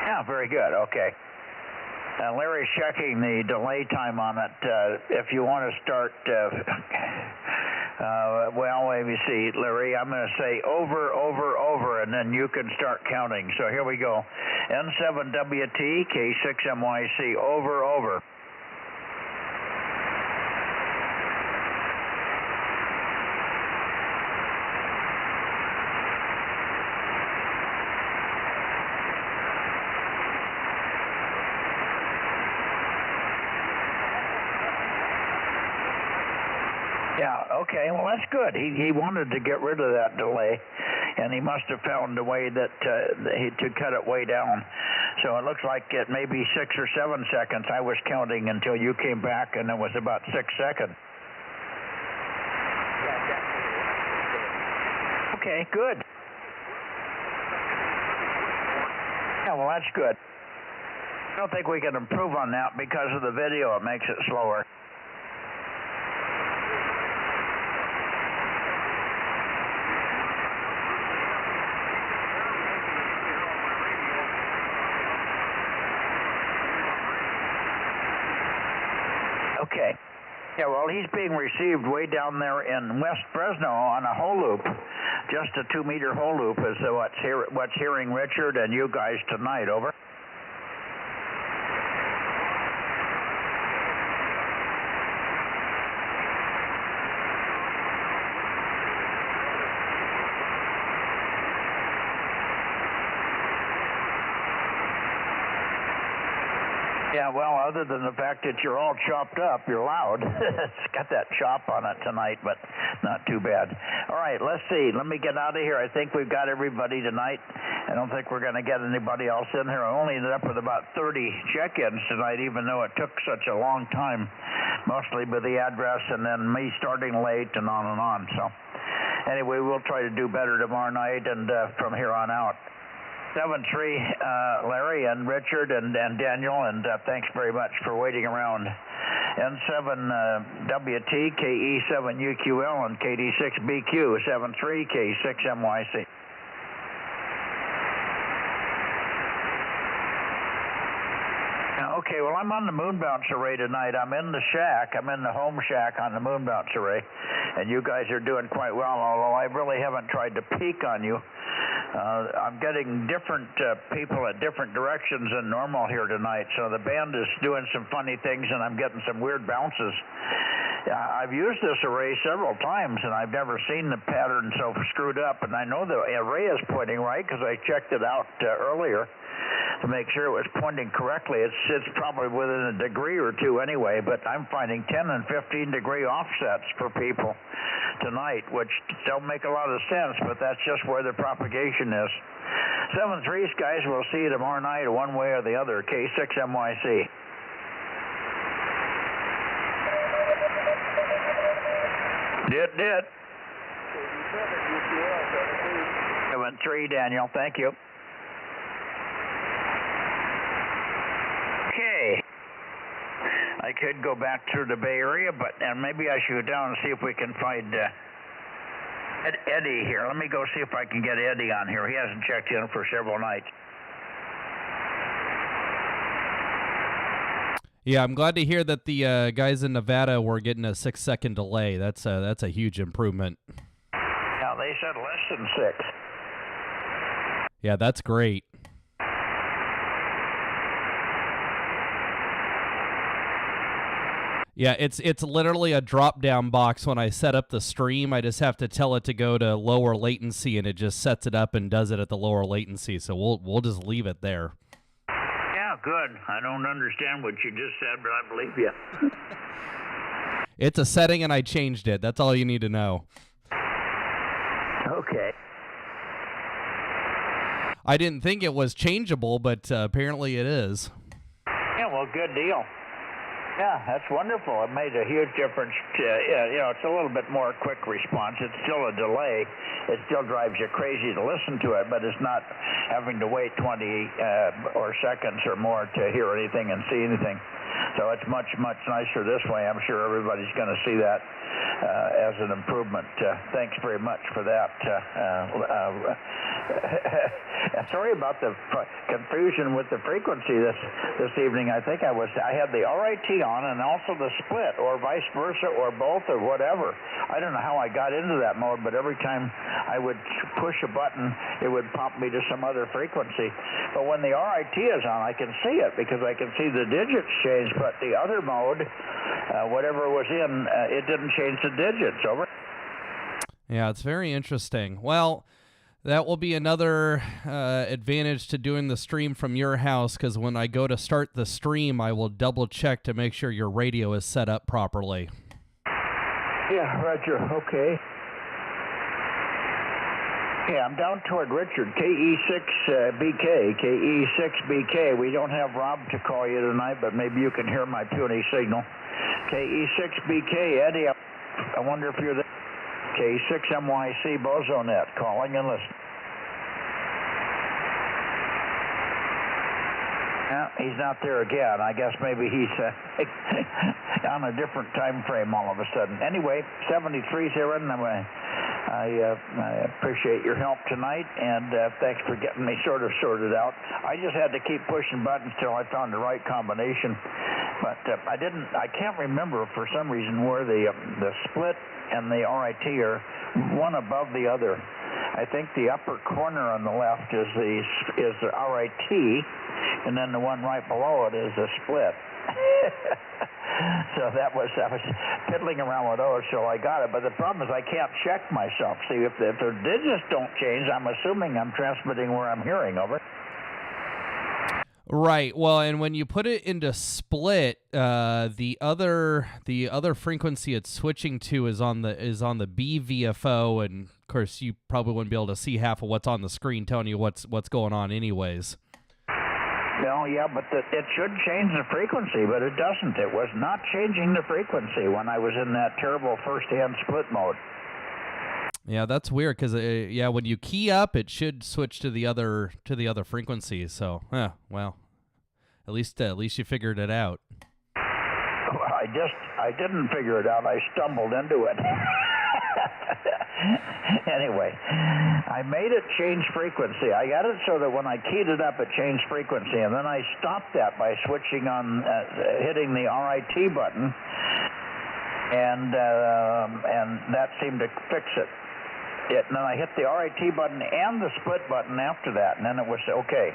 Yeah, very good. Okay. Larry's checking the delay time on it. If you want to start, well, let me see, Larry. I'm going to say over, over, over, and then you can start counting. So here we go. N7WT, K6MYC, over, over. Yeah, okay, well, that's good. He wanted to get rid of that delay, and he must have found a way to cut it way down. So it looks like it may be 6 or 7 seconds. I was counting until you came back, and it was about 6 seconds. Okay, good. Yeah, well, that's good. I don't think we can improve on that because of the video. It makes it slower. Okay. Yeah, well, he's being received way down there in West Fresno on a hole loop. Just a 2-meter hole loop is what's hearing Richard and you guys tonight. Over. Yeah, well, other than the fact that you're all chopped up, you're loud. It's got that chop on it tonight, but not too bad. All right, let's see. Let me get out of here. I think we've got everybody tonight. I don't think we're going to get anybody else in here. I only ended up with about 30 check-ins tonight, even though it took such a long time, mostly with the address and then me starting late and on and on. So anyway, we'll try to do better tomorrow night and from here on out. 7-3, Larry and Richard and Daniel, and thanks very much for waiting around. N7WT, KE7UQL, and KD6BQ, 7-3, K6MYC. Okay, well, I'm on the moon bounce array tonight. I'm in the shack. I'm in the home shack on the moon bounce array, and you guys are doing quite well, although I really haven't tried to peek on you. I'm getting different people at different directions than normal here tonight, so the band is doing some funny things, and I'm getting some weird bounces. I've used this array several times, and I've never seen the pattern so screwed up, and I know the array is pointing right because I checked it out earlier. to make sure it was pointing correctly. It's probably within a degree or two anyway, but I'm finding 10 and 15 degree offsets for people tonight, which don't make a lot of sense, but that's just where the propagation is. 7-3, guys, we'll see you tomorrow night one way or the other. K6MYC. Did. 7-3, Daniel. Thank you. Okay. I could go back through the Bay Area, and maybe I should go down and see if we can find Eddie here. Let me go see if I can get Eddie on here. He hasn't checked in for several nights. Yeah, I'm glad to hear that the guys in Nevada were getting a 6-second delay. That's a huge improvement. Yeah, they said less than 6. Yeah, that's great. Yeah, it's literally a drop-down box when I set up the stream. I just have to tell it to go to lower latency, and it just sets it up and does it at the lower latency. So we'll just leave it there. Yeah, good. I don't understand what you just said, but I believe you. It's a setting, and I changed it. That's all you need to know. Okay. I didn't think it was changeable, but apparently it is. Yeah, well, good deal. Yeah, that's wonderful. It made a huge difference. It's a little bit more quick response. It's still a delay. It still drives you crazy to listen to it, but it's not having to wait 20 or seconds or more to hear anything and see anything. So it's much, much nicer this way. I'm sure everybody's going to see that as an improvement. Thanks very much for that. Sorry about the confusion with the frequency this evening. I think I had the RIT on and also the split, or vice versa, or both, or whatever. I don't know how I got into that mode, but every time I would push a button, it would pop me to some other frequency. But when the RIT is on, I can see it because I can see the digits change. But the other mode, whatever was in, it didn't change the digits. Over. Yeah, it's very interesting. Well, that will be another advantage to doing the stream from your house, because when I go to start the stream, I will double check to make sure your radio is set up properly. Yeah, Roger. Okay. Yeah, I'm down toward Richard, KE6BK, KE6BK. We don't have Rob to call you tonight, but maybe you can hear my puny signal. KE6BK, Eddie, I wonder if you're there. K6MYC, Bozo Net, calling and listening. Yeah, he's not there again. I guess maybe he's on a different time frame all of a sudden. Anyway, 73's here, and I appreciate your help tonight, and thanks for getting me sort of sorted out. I just had to keep pushing buttons till I found the right combination, but I can't remember for some reason where the split and the RIT are one above the other. I think the upper corner on the left is the RIT, and then the one right below it is a split. So I was piddling around with those, so I got it. But the problem is I can't check myself. See, if the digits don't change, I'm assuming I'm transmitting where I'm hearing. Over. Right. Well, and when you put it into split, the other frequency it's switching to is on the BVFO, and of course you probably wouldn't be able to see half of what's on the screen telling you what's going on anyways. Well, yeah, but it should change the frequency, but it doesn't. It was not changing the frequency when I was in that terrible first-hand split mode. Yeah, that's weird because when you key up, it should switch to the other frequency. So, well, at least you figured it out. Well, I didn't figure it out. I stumbled into it. Anyway, I made it change frequency. I got it so that when I keyed it up, it changed frequency, and then I stopped that by switching on, hitting the RIT button, and that seemed to fix it. And then I hit the RIT button and the split button after that, and then it was okay.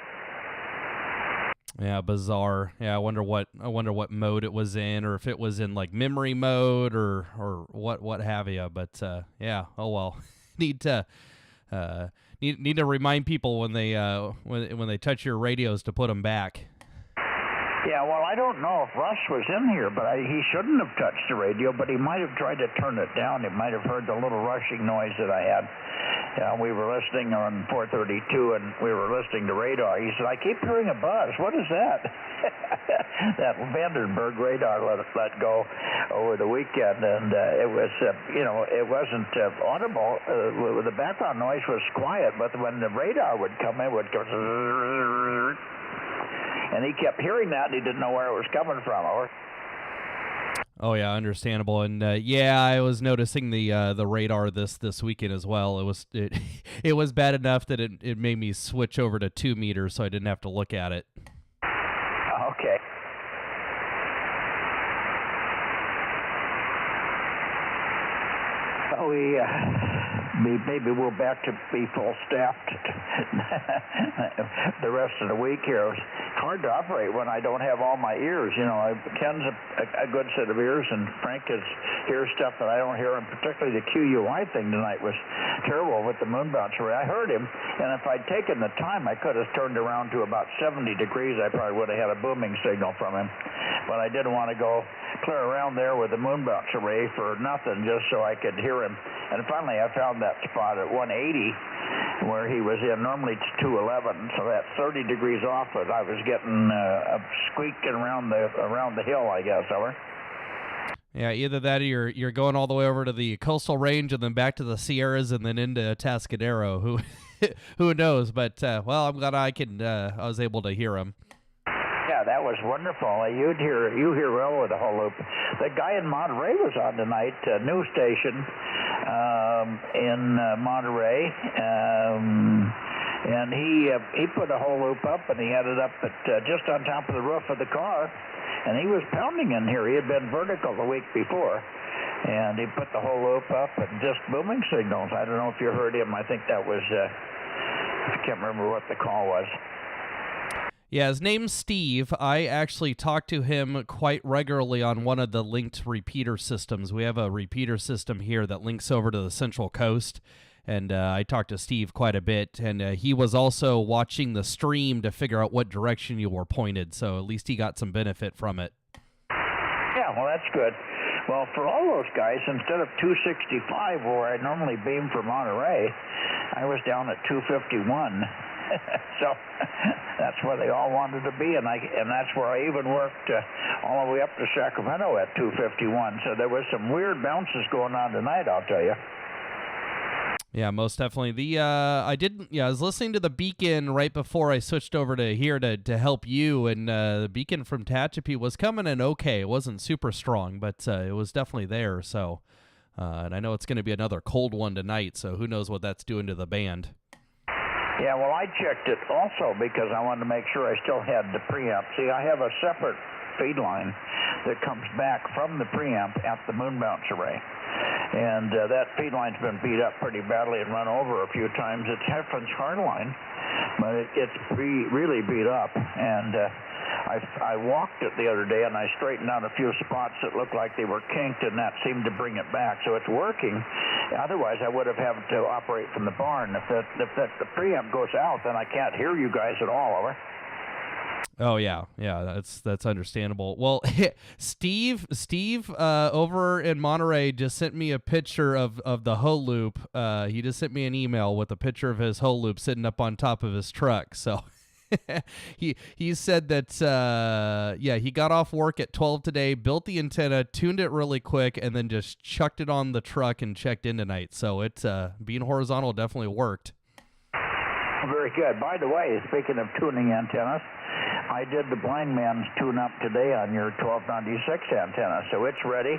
Yeah, bizarre. Yeah, I wonder what mode it was in, or if it was in like memory mode or what have you. But yeah, oh well. Need need to remind people when they touch your radios to put them back. Yeah, well, I don't know if Russ was in here, but he shouldn't have touched the radio, but he might have tried to turn it down. He might have heard the little rushing noise that I had. We were listening on 432, and we were listening to radar. He said, I keep hearing a buzz. What is that? That Vandenberg radar let go over the weekend, and it was, it wasn't audible. The background noise was quiet, but when the radar would come in, it would go... And he kept hearing that, and he didn't know where it was coming from. Over. Oh yeah, understandable. And I was noticing the radar this weekend as well. It was bad enough that it made me switch over to 2 meters, so I didn't have to look at it. Okay. Maybe we're back to be full staffed the rest of the week here. It's hard to operate when I don't have all my ears. Ken's a good set of ears, and Frank hears stuff that I don't hear, and particularly the QUI thing tonight was terrible with the moon bounce array. I heard him, and if I'd taken the time, I could have turned around to about 70 degrees. I probably would have had a booming signal from him, but I didn't want to go clear around there with the moon bounce array for nothing, just so I could hear him. And finally, I found that spot at 180 where he was in. Normally it's 211, so that's 30 degrees off. But I was getting squeaking around the hill, I guess. Over. Yeah, either that or you're going all the way over to the coastal range and then back to the Sierras and then into Atascadero. Who knows? But I'm glad I was able to hear him. Yeah, that was wonderful. You hear well with the whole loop. The guy in Monterey was on tonight, new station in Monterey, and he put a whole loop up, and he had it up at just on top of the roof of the car, and he was pounding in here. He had been vertical the week before, and he put the whole loop up and just booming signals. I don't know if you heard him. I think that was I can't remember what the call was. Yeah, his name's Steve. I actually talk to him quite regularly on one of the linked repeater systems. We have a repeater system here that links over to the Central Coast, and I talked to Steve quite a bit, and he was also watching the stream to figure out what direction you were pointed, so at least he got some benefit from it. Yeah, well, that's good. Well, for all those guys, instead of 265, where I normally beam for Monterey, I was down at 251. So that's where they all wanted to be, and that's where I even worked all the way up to Sacramento at 251. So there was some weird bounces going on tonight, I'll tell you. Yeah, most definitely. I was listening to the beacon right before I switched over to here to help you, and the beacon from Tehachapi was coming in okay. It wasn't super strong, but it was definitely there. So, and I know it's going to be another cold one tonight, so who knows what that's doing to the band. Yeah, well, I checked it also because I wanted to make sure I still had the preamp. See, I have a separate feed line that comes back from the preamp at the moon bounce array. And that feed line's been beat up pretty badly and run over a few times. It's Heffron's hard line, but it's really beat up. And I walked it the other day, and I straightened out a few spots that looked like they were kinked, and that seemed to bring it back. So it's working. Otherwise, I would have had to operate from the barn. If the preamp goes out, then I can't hear you guys at all. Over. Oh yeah, that's understandable. Well, Steve over in Monterey just sent me a picture of the hoe loop. He just sent me an email with a picture of his hoe loop sitting up on top of his truck. So he said that he got off work at 12 today, built the antenna, tuned it really quick, and then just chucked it on the truck and checked in tonight. So it being horizontal definitely worked. Very good. By the way, speaking of tuning antennas, I did the blind man's tune-up today on your 1296 antenna, so it's ready.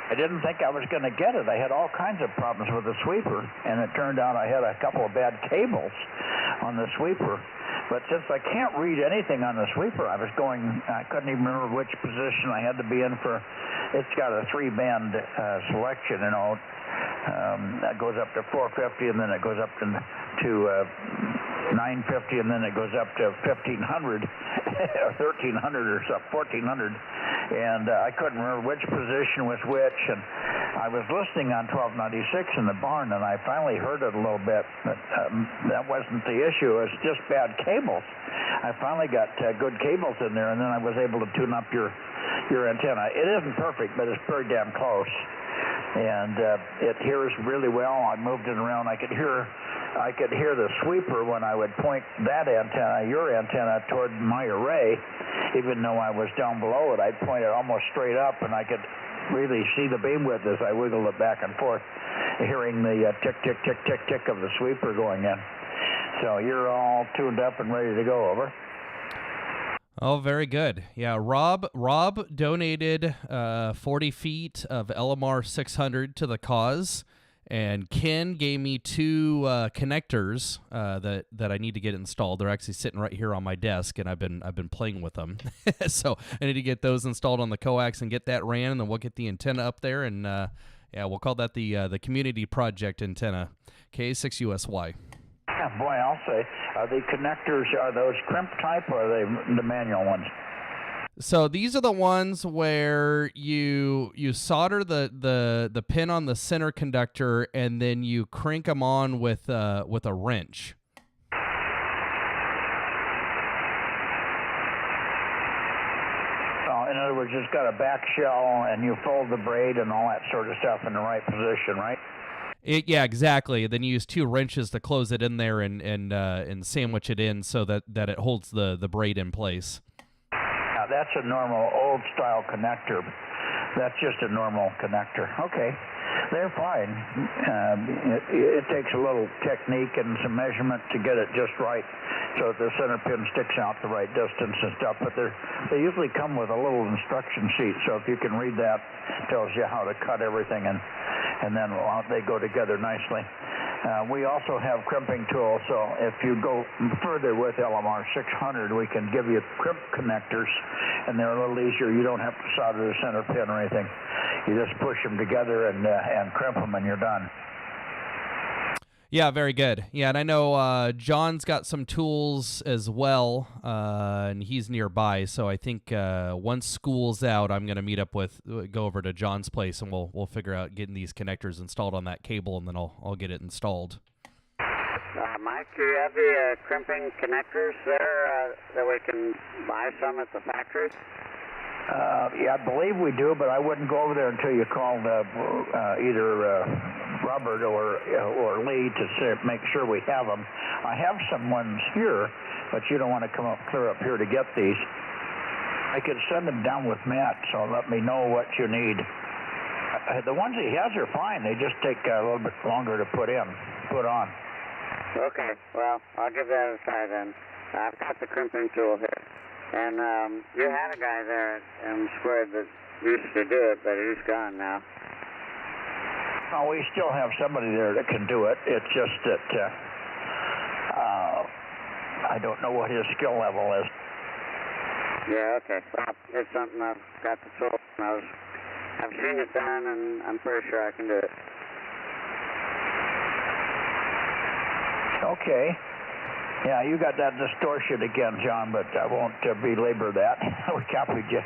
I didn't think I was going to get it. I had all kinds of problems with the sweeper, and it turned out I had a couple of bad cables on the sweeper. But since I can't read anything on the sweeper, I couldn't even remember which position I had to be in for. It's got a 3-band selection, that goes up to 450, and then it goes up to 950, and then it goes up to 1500 or 1300 or something, 1400. and I couldn't remember which position was which, and I was listening on 1296 in the barn, and I finally heard it a little bit, but that wasn't the issue. It was just bad cables. I finally got good cables in there, and then I was able to tune up your antenna. It isn't perfect, but it's pretty damn close, and it hears really well. I moved it around. I could hear the sweeper when I would point that antenna, your antenna, toward my array. Even though I was down below it, I'd point it almost straight up, and I could really see the beam width as I wiggled it back and forth, hearing the tick, tick, tick, tick, tick of the sweeper going in. So you're all tuned up and ready to go, over. Oh, very good. Yeah, Rob donated 40 feet of LMR 600 to the cause. And Ken gave me 2 connectors that I need to get installed. They're actually sitting right here on my desk, and I've been playing with them. So I need to get those installed on the coax and get that ran, and then we'll get the antenna up there, and we'll call that the community project antenna, K6USY. Yeah, boy, I'll say, are the connectors, are those crimp type, or are they the manual ones? So these are the ones where you solder the pin on the center conductor, and then you crank them on with a wrench. In other words, it's got a back shell, and you fold the braid and all that sort of stuff in the right position, right? Yeah, exactly. Then you use 2 wrenches to close it in there and sandwich it in so that it holds the braid in place. Now, that's a normal old-style connector. That's just a normal connector. Okay, they're fine. It takes a little technique and some measurement to get it just right so that the center pin sticks out the right distance and stuff, but they usually come with a little instruction sheet, so if you can read that, it tells you how to cut everything, and then they go together nicely. We also have crimping tools, so if you go further with LMR 600, we can give you crimp connectors, and they're a little easier. You don't have to solder the center pin or anything. You just push them together and crimp them, and you're done. Yeah, very good. Yeah, and I know John's got some tools as well, and he's nearby. So I think once school's out, I'm going to go over to John's place, and we'll figure out getting these connectors installed on that cable, and then I'll get it installed. Mike, do you have the crimping connectors there that we can buy some at the factory? Yeah, I believe we do, but I wouldn't go over there until you called either Robert or Lee to make sure we have them. I have some ones here, but you don't want to come up clear up here to get these. I could send them down with Matt, so let me know what you need. The ones he has are fine. They just take a little bit longer to put on. Okay, well, I'll give that a try then. I've got the crimping tool here. And you had a guy there in Squared that used to do it, but he's gone now. Oh, we still have somebody there that can do it. It's just that I don't know what his skill level is. Yeah, okay. Well, it's something I've got the tool. I've seen it done, and I'm pretty sure I can do it. Okay. Yeah, you got that distortion again, John, but I won't belabor that. We copied you.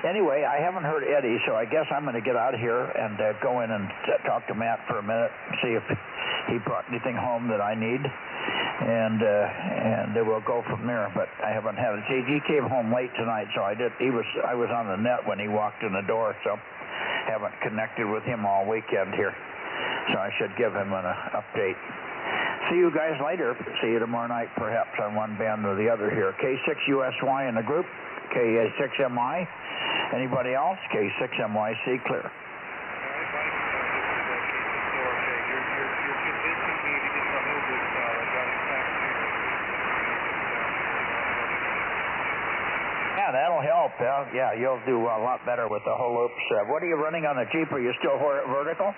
Anyway, I haven't heard Eddie, so I guess I'm going to get out of here and go in and talk to Matt for a minute, see if he brought anything home that I need, and then we'll go from there. But I haven't had it. He came home late tonight, so I was on the net when he walked in the door, so haven't connected with him all weekend here. So I should give him an update. See you guys later. See you tomorrow night, perhaps, on one band or the other here. K6USY in the group, K6MI. Anybody else? K6MYC clear. Yeah, that'll help. Yeah, you'll do a lot better with the whole loops. What are you running on the Jeep? Are you still vertical?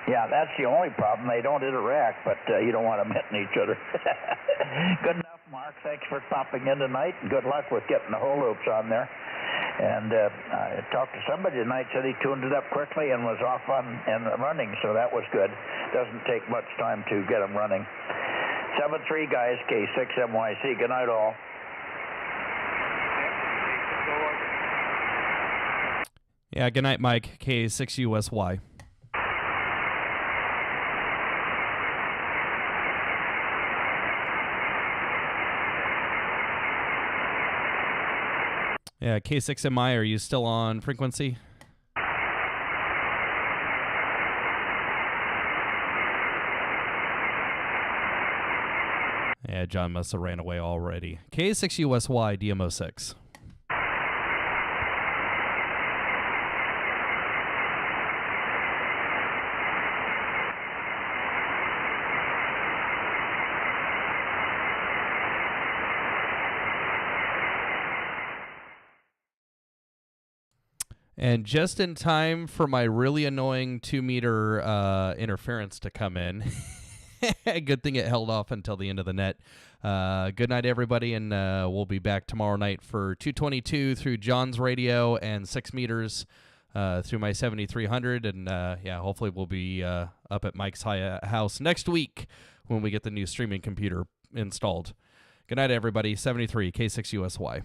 Yeah, Yeah, that's the only problem. They don't interact, but you don't want them hitting each other. Good enough, Mark. Thanks for stopping in tonight. Good luck with getting the hole loops on there. And I talked to somebody tonight, said he tuned it up quickly and was off on and running, so that was good. Doesn't take much time to get them running. 7-3, guys, K6MYC. Good night, all. Yeah, good night, Mike. K6USY. Yeah, K6MI, are you still on frequency? Yeah, John must have ran away already. K6USY, DMO6. And just in time for my really annoying 2-meter interference to come in. Good thing it held off until the end of the net. Good night, everybody, and we'll be back tomorrow night for 222 through John's radio and 6 meters through my 7300. And, yeah, hopefully we'll be up at Mike's house next week when we get the new streaming computer installed. Good night, everybody. 73 K6USY.